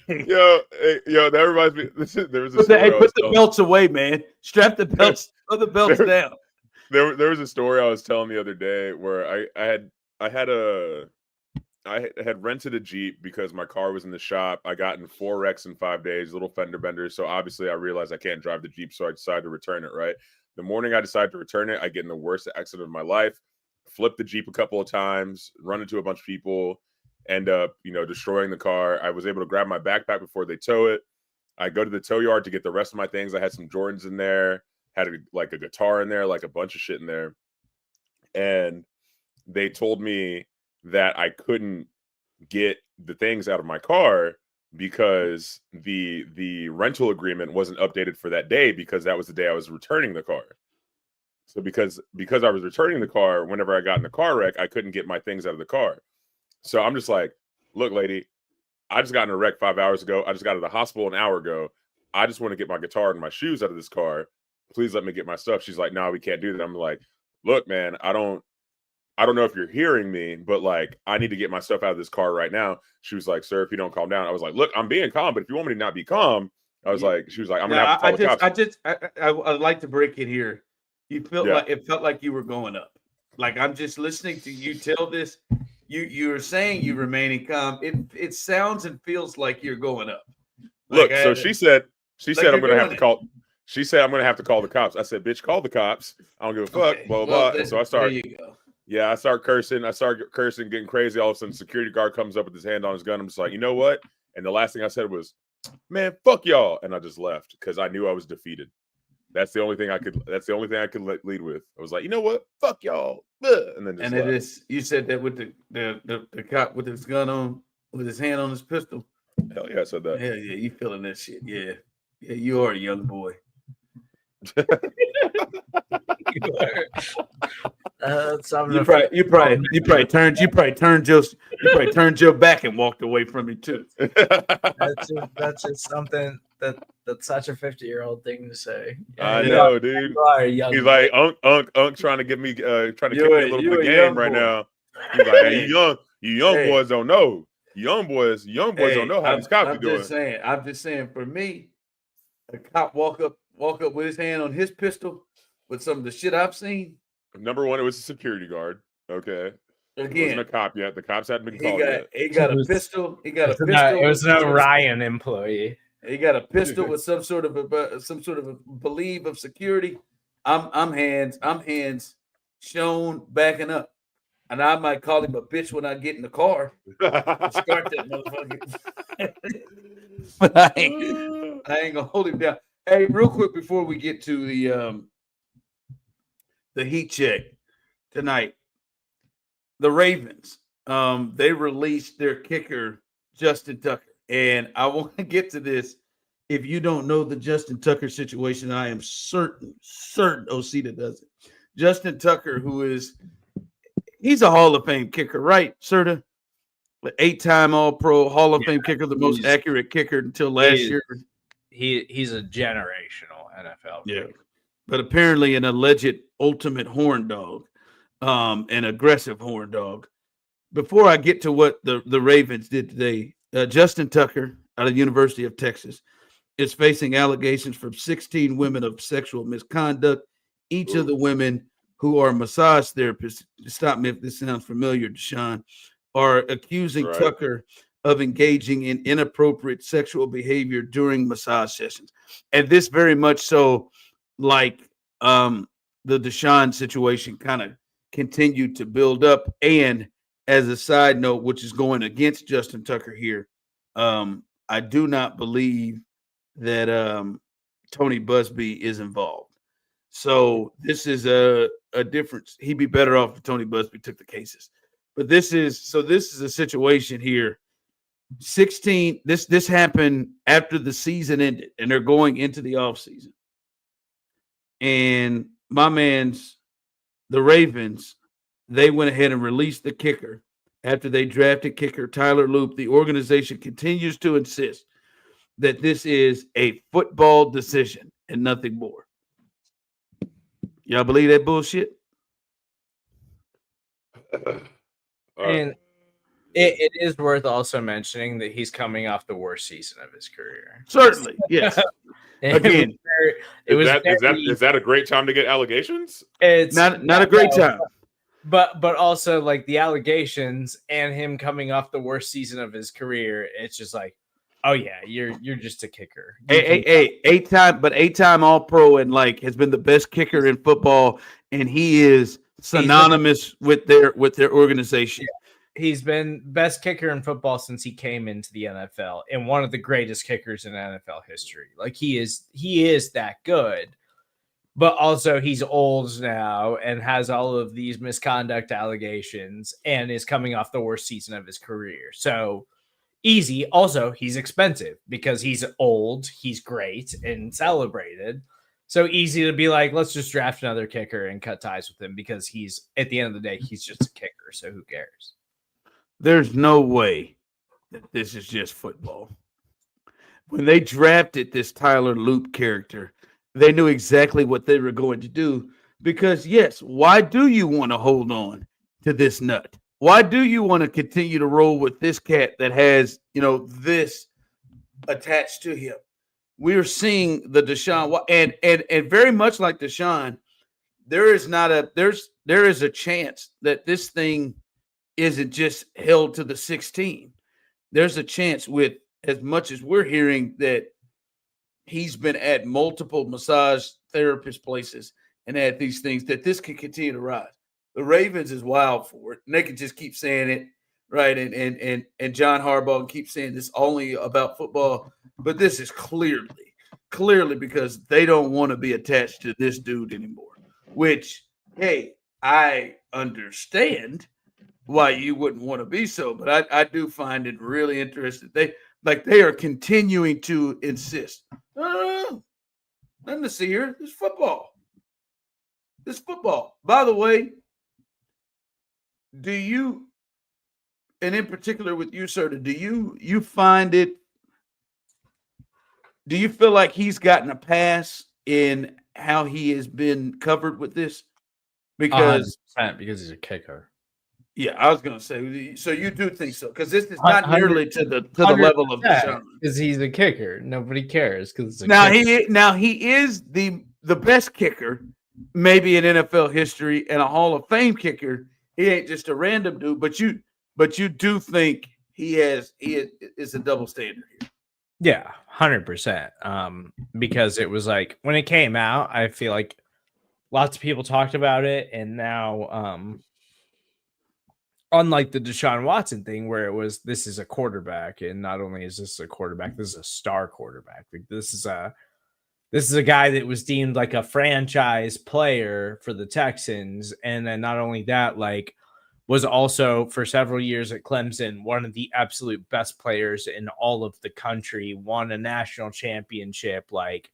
Yo, that reminds me. There was a story. Put the belts away, man. Strap the belts. Put the belts down. There was a story I was telling the other day where I had rented a Jeep because my car was in the shop. I got in 4 wrecks in 5 days, little fender benders. So obviously I realized I can't drive the Jeep, so I decided to return it. Right. The morning I decided to return it, I get in the worst accident of my life. Flip the Jeep a couple of times, run into a bunch of people, end up, destroying the car. I was able to grab my backpack before they tow it. I go to the tow yard to get the rest of my things. I had some Jordans in there, had a guitar in there, like a bunch of shit in there. And they told me that I couldn't get the things out of my car because the rental agreement wasn't updated for that day because that was the day I was returning the car. So because I was returning the car, whenever I got in the car wreck, I couldn't get my things out of the car. So I'm just like, look, lady, I just got in a wreck 5 hours ago. I just got to the hospital an hour ago. I just want to get my guitar and my shoes out of this car. Please let me get my stuff. She's like, no, we can't do that. I'm like, look, man, I don't know if you're hearing me, but like, I need to get my stuff out of this car right now. She was like, sir, if you don't calm down. I was like, look, I'm being calm, but if you want me to not be calm, she was like, I'm gonna have to call the cops. I'd like to break it here. You felt like you were going up. Like I'm just listening to you tell this. You're saying you remaining calm. It sounds and feels like you're going up. Look, so she said I'm gonna have to call. She said I'm gonna have to call the cops. I said, bitch, call the cops. I don't give a fuck. Okay. Blah blah. And so I start. There you go. Yeah, I start cursing. Getting crazy. All of a sudden, security guard comes up with his hand on his gun. I'm just like, you know what? And the last thing I said was, man, fuck y'all. And I just left because I knew I was defeated. That's the only thing I could. That's the only thing I could lead with. I was like, you know what? Fuck y'all. And then just And it is. You said that with the cop with his gun on, with his hand on his pistol. Hell yeah, I said that. Hell yeah, you feeling that shit? Yeah, yeah, you are a young boy. You probably turned your back and walked away from it too. That's just something that's such a 50-year-old thing to say. I know, dude. He's like Unk trying to get me trying to kick me a little bit of game right now. He's like, hey, you young boys don't know. Young boys don't know how these cops are doing. I'm just saying, for me, a cop walk up with his hand on his pistol with some of the shit I've seen. Number one, it was a security guard. Okay. Again, it wasn't a cop yet. The cops hadn't been called yet. He got a pistol. He got a pistol. It was no Ryan employee. He got a pistol with some sort of a belief of security. I'm hands shown backing up. And I might call him a bitch when I get in the car. Start that motherfucker. But I ain't gonna hold him down. Hey, real quick before we get to the heat check tonight, the Ravens, they released their kicker, Justin Tucker. And I want to get to this. If you don't know the Justin Tucker situation, I am certain Osita does it. Justin Tucker, he's a Hall of Fame kicker, right, Serda? 8-time All-Pro, Hall of Fame kicker, the most accurate kicker until last year. He's a generational NFL kicker. Yeah. But apparently an alleged ultimate horn dog, an aggressive horn dog. Before I get to what the Ravens did today, Justin Tucker out of the University of Texas is facing allegations from 16 women of sexual misconduct. Each of the women who are massage therapists, stop me if this sounds familiar, Deshaun, are accusing Tucker of engaging in inappropriate sexual behavior during massage sessions. And this very much so, like the Deshaun situation kind of continued to build up. And as a side note, which is going against Justin Tucker here, I do not believe that Tony Busby is involved. So this is a difference. He'd be better off if Tony Busby took the cases. But this is a situation here. 16, this happened after the season ended, and they're going into the offseason. And the Ravens, they went ahead and released the kicker after they drafted kicker Tyler Loop. The organization continues to insist that this is a football decision and nothing more. Y'all believe that bullshit? And it is worth also mentioning that he's coming off the worst season of his career. Certainly, yes. Again, is that a great time to get allegations? It's not a great time. But also like the allegations and him coming off the worst season of his career, it's just like, oh yeah, you're just a kicker. Eight-time All-Pro and like has been the best kicker in football, and he is synonymous with their organization. Yeah. He's been best kicker in football since he came into the NFL, and one of the greatest kickers in NFL history. Like he is that good. But also he's old now and has all of these misconduct allegations and is coming off the worst season of his career. So easy. Also, he's expensive because he's old, he's great and celebrated. So easy to be like, let's just draft another kicker and cut ties with him because he's, at the end of the day, he's just a kicker. So who cares? There's no way that this is just football. When they drafted this Tyler Loop character, they knew exactly what they were going to do because, yes, why do you want to hold on to this nut? Why do you want to continue to roll with this cat that has, this attached to him? We're seeing the Deshaun and very much like Deshaun, there is a chance that this thing isn't just held to the 16. There's a chance with as much as we're hearing that he's been at multiple massage therapist places and at these things that this can continue to rise. The Ravens is wild for it. And they can just keep saying it, right? And John Harbaugh can keep saying this only about football, but this is clearly clearly because they don't want to be attached to this dude anymore. Which, hey, I understand why you wouldn't want to be so, but I do find it really interesting. They are continuing to insist. No, nothing to see here. This football. This football. By the way, do you, and in particular with you, Serda, do you find it? Do you feel like he's gotten a pass in how he has been covered with this? Because he's a kicker. Yeah, I was going to say. So you do think so? Because this is not nearly to the level of Deshaun. Because he's a kicker, nobody cares. Because he is the best kicker, maybe in NFL history, and a Hall of Fame kicker. He ain't just a random dude, but you do think he is a double standard here. Yeah, 100%. Because it was like when it came out, I feel like lots of people talked about it, and now unlike the Deshaun Watson thing where it was this is a quarterback, and not only is this a quarterback, this is a star quarterback. Like this is a guy that was deemed like a franchise player for the Texans, and then not only that, like was also for several years at Clemson one of the absolute best players in all of the country, won a national championship, like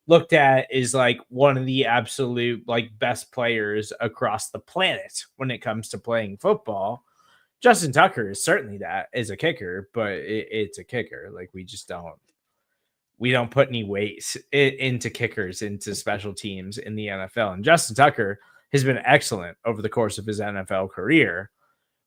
looked at is like one of the absolute like best players across the planet when it comes to playing football. Justin Tucker is certainly that as a kicker, but it's a kicker. Like we don't put any weight into kickers, into special teams in the NFL. And Justin Tucker has been excellent over the course of his NFL career,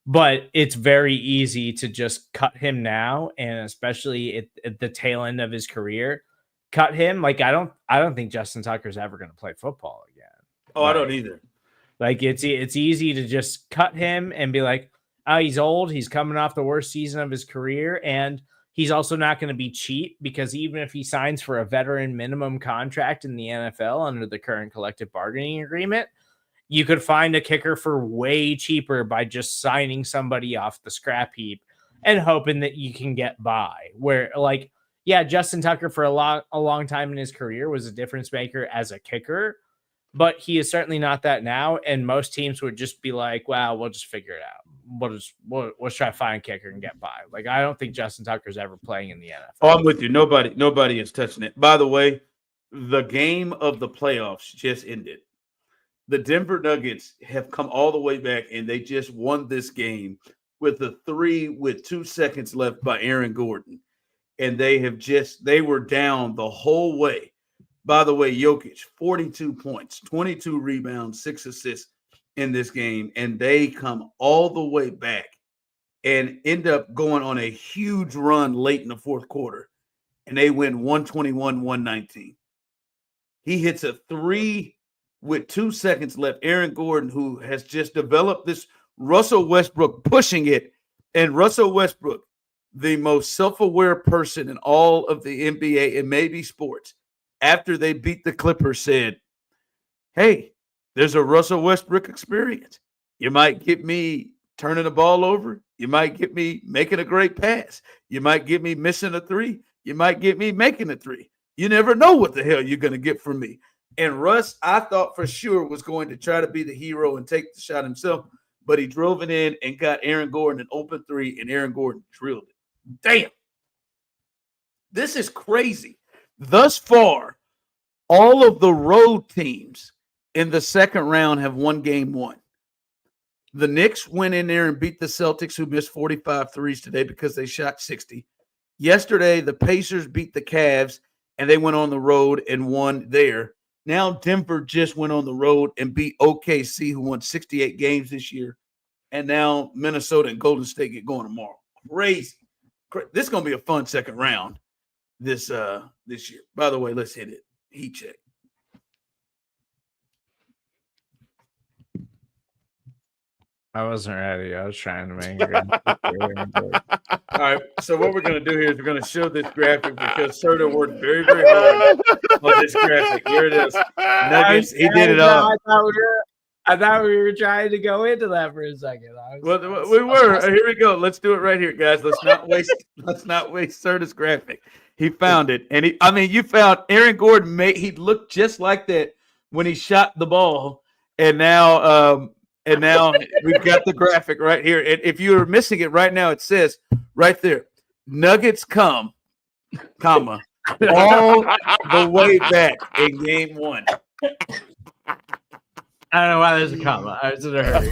but it's very easy to just cut him now. And especially at the tail end of his career, cut him. Like, I don't think Justin Tucker's ever going to play football again. Oh, I don't either. Like it's easy to just cut him and be like, oh, he's old. He's coming off the worst season of his career. And he's also not going to be cheap because even if he signs for a veteran minimum contract in the NFL under the current collective bargaining agreement, you could find a kicker for way cheaper by just signing somebody off the scrap heap and hoping that you can get by. Where like, yeah, Justin Tucker for a long time in his career was a difference maker as a kicker, but he is certainly not that now. And most teams would just be like, "Wow, we'll just figure it out. We'll try to find a kicker and get by." Like, I don't think Justin Tucker's ever playing in the NFL. Oh, I'm with you. Nobody is touching it. By the way, the game of the playoffs just ended. The Denver Nuggets have come all the way back, and they just won this game with a 3 with 2 seconds left by Aaron Gordon. And they were down the whole way. By the way, Jokic, 42 points, 22 rebounds, 6 assists in this game. And they come all the way back and end up going on a huge run late in the fourth quarter. And they win 121-119. He hits a 3 with 2 seconds left. Aaron Gordon, who has just developed this Russell Westbrook pushing it. And Russell Westbrook, the most self-aware person in all of the NBA and maybe sports, after they beat the Clippers, said, hey, there's a Russell Westbrook experience. You might get me turning the ball over. You might get me making a great pass. You might get me missing a 3. You might get me making a 3. You never know what the hell you're going to get from me. And Russ, I thought for sure was going to try to be the hero and take the shot himself, but he drove it in and got Aaron Gordon an open 3, and Aaron Gordon drilled it. Damn. This is crazy. Thus far, all of the road teams in the second round have won game 1. The Knicks went in there and beat the Celtics, who missed 45 threes today because they shot 60. Yesterday, the Pacers beat the Cavs, and they went on the road and won there. Now Denver just went on the road and beat OKC, who won 68 games this year. And now Minnesota and Golden State get going tomorrow. Crazy. This is going to be a fun second round this year. By the way, let's hit it. Heat check. I wasn't ready. I was trying to make it. All right. So what we're going to do here is we're going to show this graphic because Serda worked very, very hard on this graphic. Here it is. Nuggets. He did it all. I thought we were trying to go into that for a second. We were. Here we go. Let's do it right here, guys. Let's not waste Serda's graphic. He found it, and you found Aaron Gordon. He looked just like that when he shot the ball, and now we've got the graphic right here. And if you are missing it right now, it says right there, Nuggets come, comma, all the way back in game 1. I don't know why there's a comma. I was in a hurry.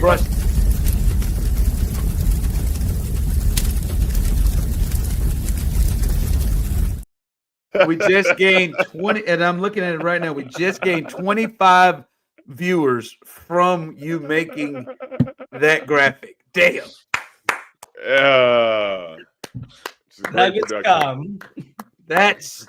We just gained 20, and I'm looking at it right now. We just gained 25 viewers from you making that graphic. Damn. Nuggets come. That's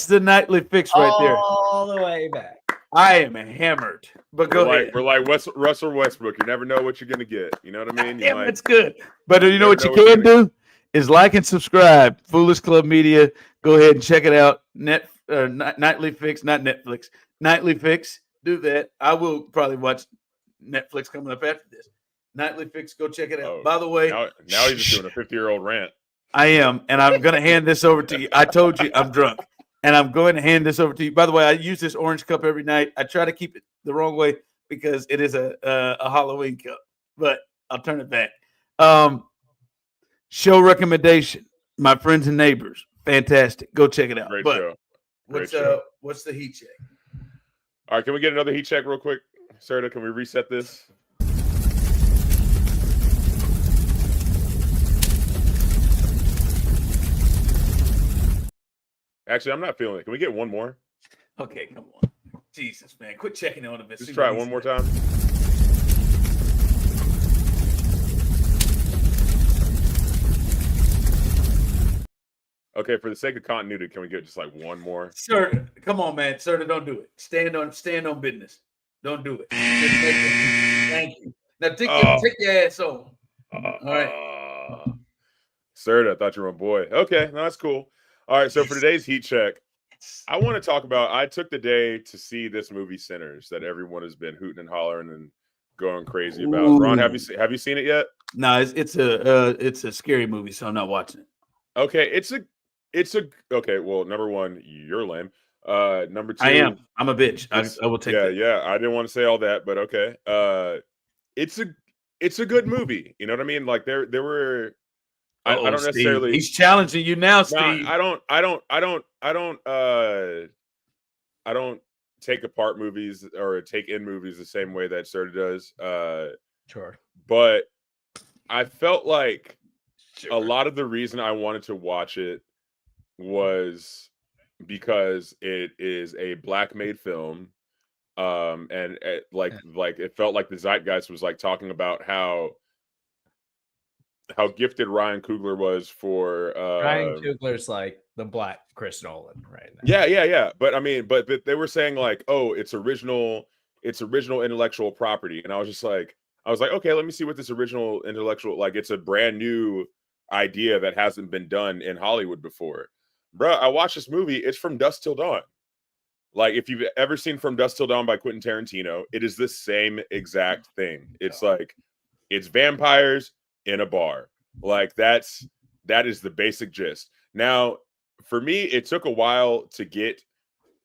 the nightly fix right there. All the way back. I am hammered. But go ahead. We're like Russell Westbrook. You never know what you're gonna get. You know what I mean? Damn, that's good. But you know what you can do is like and subscribe. Foolish Club Media. Go ahead and check it out. Nightly Fix, not Netflix. Nightly Fix. Do that. I will probably watch Netflix coming up after this. Nightly Fix. Go check it out. Oh, by the way, now he's just doing a 50-year-old rant. I am, and I'm going to hand this over to you. I told you I'm drunk, and I'm going to hand this over to you. By the way, I use this orange cup every night. I try to keep it the wrong way because it is a Halloween cup, but I'll turn it back. Show recommendation, My Friends and Neighbors. Fantastic. Go check it out. Great but show. What's the heat check? All right, can we get another heat check real quick? Serda, can we reset this? Actually, I'm not feeling it. Can we get one more? Okay, come on. Jesus, man. Quit checking on him. Just try it one more time. Okay, for the sake of continuity, can we get just like one more? Serda, come on, man. Serda, don't do it. Stand on business. Don't do it. Thank you. Now take your ass on. All right. Serda, I thought you were my boy. Okay, no, that's cool. All right, so for today's heat check, I want to talk about. I took the day to see this movie, Sinners, that everyone has been hooting and hollering and going crazy about. Ooh. Ron, have you seen it yet? No, it's a scary movie, so I'm not watching it. Okay, it's a okay. Well, number one, you're lame. Number two, I am. I'm a bitch. I will take that. Yeah. I didn't want to say all that, but okay. It's a good movie. You know what I mean? Like there were. I don't necessarily. He's challenging you now, Steve. I don't take apart movies or take in movies the same way that Serda does. Sure. But I felt like a lot of the reason I wanted to watch it was because it is a black made film. And it felt like the zeitgeist was like talking about how gifted Ryan Coogler was for Ryan Coogler's like the black Chris Nolan right now. Yeah. But I mean, but they were saying like, oh, it's original intellectual property. And I was like, okay, let me see what this original intellectual, like it's a brand new idea that hasn't been done in Hollywood before. Bruh, I watched this movie, it's From Dusk Till Dawn. Like if you've ever seen From Dusk Till Dawn by Quentin Tarantino, it is the same exact thing. It's like, it's vampires in a bar. Like that is the basic gist. Now, for me, it took a while to get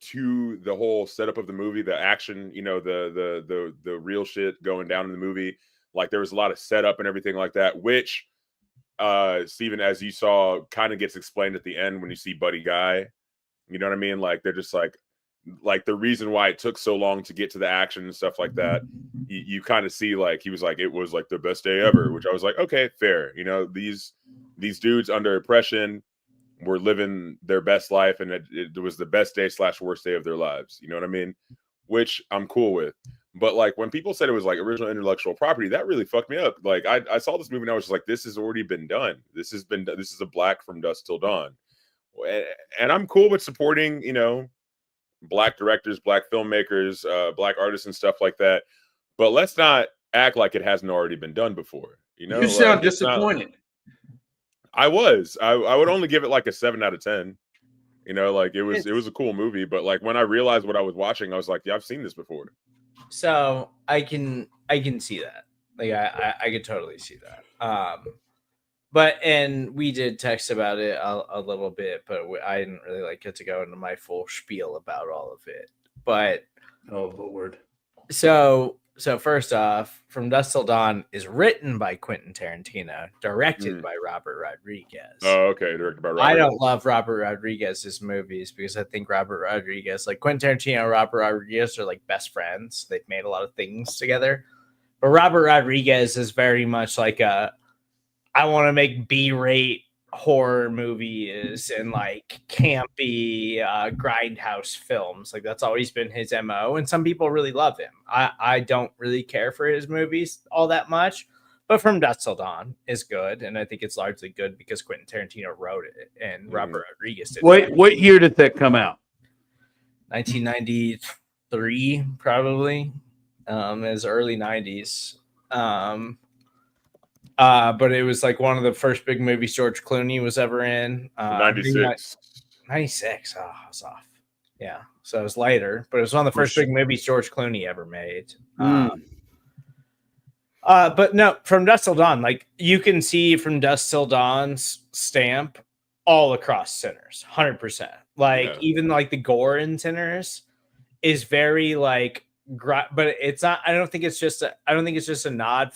to the whole setup of the movie, the action, you know, the real shit going down in the movie. Like there was a lot of setup and everything like that, which Steven, as you saw, kind of gets explained at the end when you see Buddy Guy. You know what I mean? Like they're just like the reason why it took so long to get to the action and stuff like that. You kind of see like he was like, it was like the best day ever, which I was like, okay, fair. You know, these dudes under oppression were living their best life, and it was the best day / worst day of their lives. You know what I mean? Which I'm cool with. But like when people said it was like original intellectual property, that really fucked me up. Like I saw this movie and I was just like, this has already been done. This is a black From Dusk Till Dawn. And I'm cool with supporting, you know, black directors, black filmmakers, black artists and stuff like that. But let's not act like it hasn't already been done before. You know, you sound disappointed. I would only give it like a 7 out of 10. You know, like it was a cool movie, but like when I realized what I was watching, I was like, yeah, I've seen this before. So I can see that. Like I could totally see that. But and we did text about it a little bit, but I didn't really like get to go into my full spiel about all of it. But Oh Lord. so first off, From Dusk Till Dawn is written by Quentin Tarantino, directed by Robert Rodriguez. Oh, okay. Directed by Robert. I don't love Robert Rodriguez's movies because I think Robert Rodriguez, like Quentin Tarantino and Robert Rodriguez, are like best friends. They've made a lot of things together. But Robert Rodriguez is very much like I want to make B-rate horror movies and like campy grindhouse films. Like that's always been his MO, and some people really love him. I don't really care for his movies all that much, but From Dusk Till Dawn is good, and I think it's largely good because Quentin Tarantino wrote it and Robert Rodriguez did. What year did that come out? 1993, probably. As early 90s. But it was like one of the first big movies George Clooney was ever in. 96. 96. Oh, I was off. Yeah. So it was later, but it was one of the first big movies George Clooney ever made. But no, From Dusk Till Dawn, like you can see From Dusk Till Dawn's stamp all across Sinners, 100%. Like even like the gore in Sinners is very like, but it's not. I don't think it's just a nod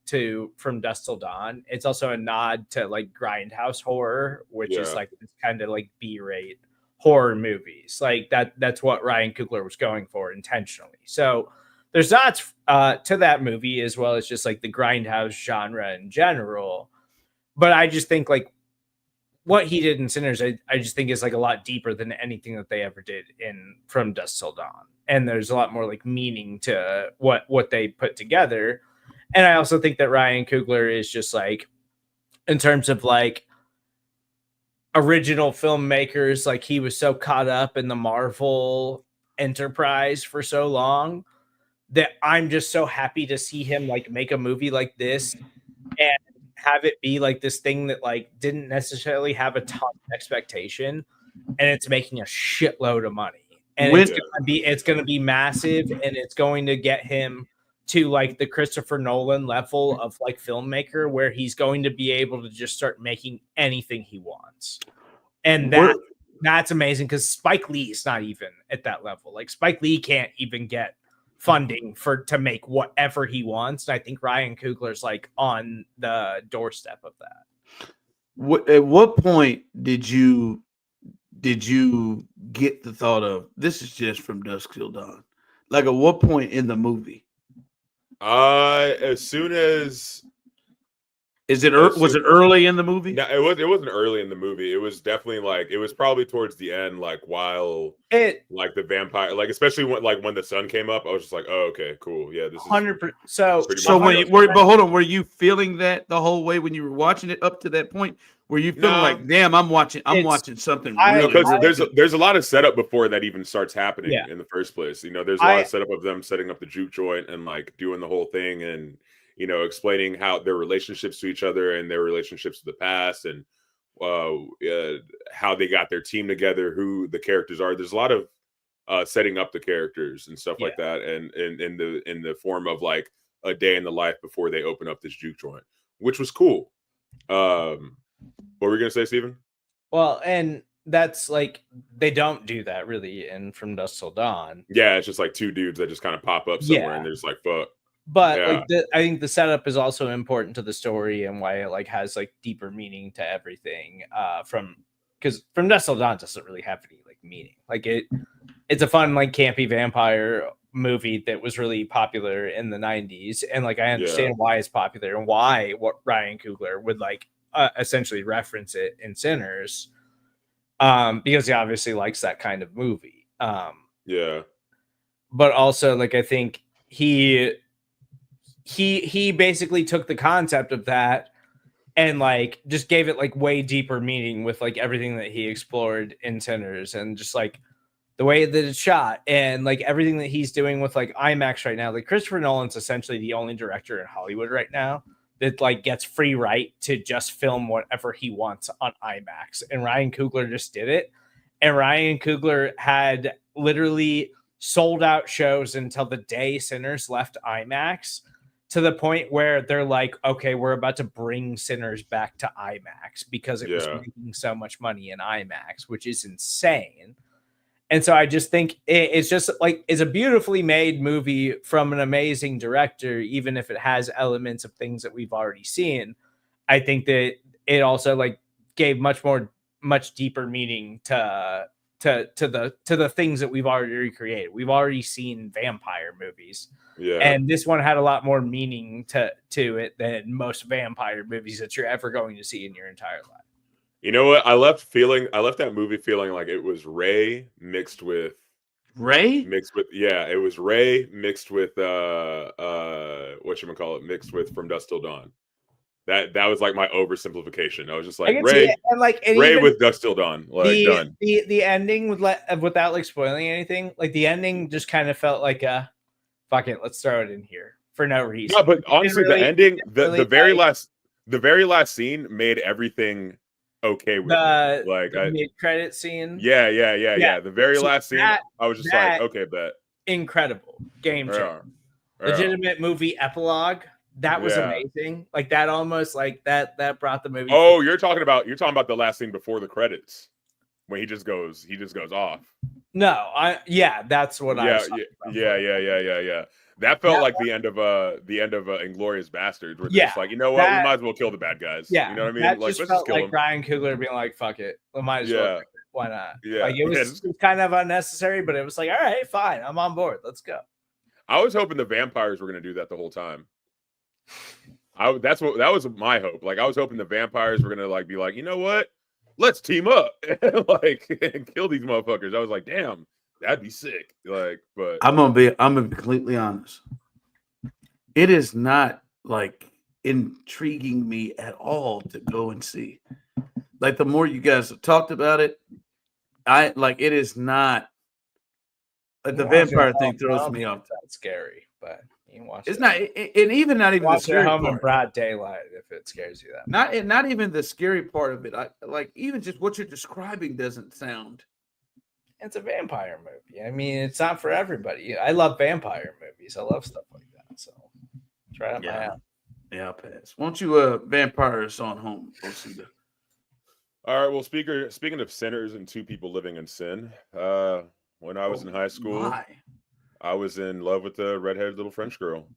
to From Dusk Till Dawn. It's also a nod to like grindhouse horror, which is like this kind of like B-rate horror movies. Like that's what Ryan Coogler was going for intentionally. So there's nods to that movie as well as just like the grindhouse genre in general. But I just think like what he did in Sinners, I just think is like a lot deeper than anything that they ever did in From Dusk Till Dawn. And there's a lot more like meaning to what they put together. And I also think that Ryan Coogler is just like, in terms of like original filmmakers, like he was so caught up in the Marvel enterprise for so long that I'm just so happy to see him like make a movie like this and have it be like this thing that like didn't necessarily have a ton of expectation, and it's making a shitload of money. And it's gonna be massive, and it's going to get him to like the Christopher Nolan level of like filmmaker, where he's going to be able to just start making anything he wants. And that's amazing because Spike Lee is not even at that level. Like Spike Lee can't even get funding to make whatever he wants. And I think Ryan Coogler's like on the doorstep of that. At what point did you get the thought of this is just From Dusk Till Dawn? Like at what point in the movie? As soon as was it early in the movie? No, it wasn't early in the movie. It was definitely like it was probably towards the end, like while like the vampire, like especially when the sun came up, I was just like, oh, okay, cool, yeah, this is 100%. So but hold on, were you feeling that the whole way when you were watching it up to that point? Were you feeling like, damn, I'm watching something real? Because there's a lot of setup before that even starts happening in the first place. You know, there's a lot of setup of them setting up the juke joint and like doing the whole thing and, you know, explaining how their relationships to each other and their relationships to the past and how they got their team together, who the characters are. There's a lot of setting up the characters and stuff like that, and in the form of like a day in the life before they open up this juke joint, which was cool. What were we gonna say, Steven? Well, and that's like they don't do that really in From Dusk Till Dawn. Yeah, it's just like two dudes that just kind of pop up somewhere and they're just like, fuck. But like I think the setup is also important to the story and why it like has like deeper meaning to everything. Because From Dusk Till Dawn doesn't really have any like meaning. Like it's a fun like campy vampire movie that was really popular in the 90s, and like I understand why it's popular and why what Ryan Coogler would like essentially reference it in Sinners, because he obviously likes that kind of movie. But also like I think he basically took the concept of that and like just gave it like way deeper meaning with like everything that he explored in Sinners, and just like the way that it's shot and like everything that he's doing with like IMAX right now. Like Christopher Nolan's essentially the only director in Hollywood right now that like gets free right to just film whatever he wants on IMAX. And Ryan Coogler just did it. And Ryan Coogler had literally sold out shows until the day Sinners left IMAX, to the point where they're like, okay, we're about to bring Sinners back to IMAX because it was making so much money in IMAX, which is insane. And so I just think it's just like, it's a beautifully made movie from an amazing director, even if it has elements of things that we've already seen. I think that it also like gave much deeper meaning to the things that we've already recreated. We've already seen vampire movies. Yeah. And this one had a lot more meaning to it than most vampire movies that you're ever going to see in your entire life. You know what? I left that movie feeling like it was Ray mixed with it was Ray mixed with whatchamacallit, mixed with From Dusk Till Dawn. That was like my oversimplification. I was just like Ray with Dusk Till Dawn, like done. The ending without like spoiling anything, like the ending just kind of felt like a fuck it, let's throw it in here for no reason. No, but honestly, the ending, the very last scene made everything okay with me. Like the mid-credit scene. Yeah. The very last scene, I was just like, okay, bet. Incredible. Game changer. Legitimate movie epilogue. That was amazing. Like that almost like that brought the movie. Oh, you're talking about the last scene before the credits when he just goes off. No, that's what I was talking about. Yeah. That felt like the end of Inglourious Bastards, where they're just like, you know what, we might as well kill the bad guys. Yeah, you know what I mean? That like, just let's felt just kill like them. Ryan Coogler being like, fuck it, we might as well. Why not? Yeah, like it was kind of unnecessary, but it was like, all right, fine, I'm on board. Let's go. I was hoping the vampires were going to do that the whole time. That was my hope. Like I was hoping the vampires were gonna like be like, you know what? Let's team up and kill these motherfuckers. I was like, damn, that'd be sick. Like, but I'm gonna be completely honest. It is not like intriguing me at all to go and see. Like the more you guys have talked about it, it is not like the vampire thing throws me off. That's scary, but. It's not, and even not even the scary home part. in broad daylight if it scares you that much. Not even the scary part of it. Like even just what you're describing doesn't sound. It's a vampire movie. I mean, it's not for everybody. I love vampire movies. I love stuff like that. So it's right up my alley. Yeah, I'll pass. Won't you vampires on home, Osita? All right. Well, speaking of sinners and two people living in sin, when I was in high school. I was in love with the redheaded little French girl.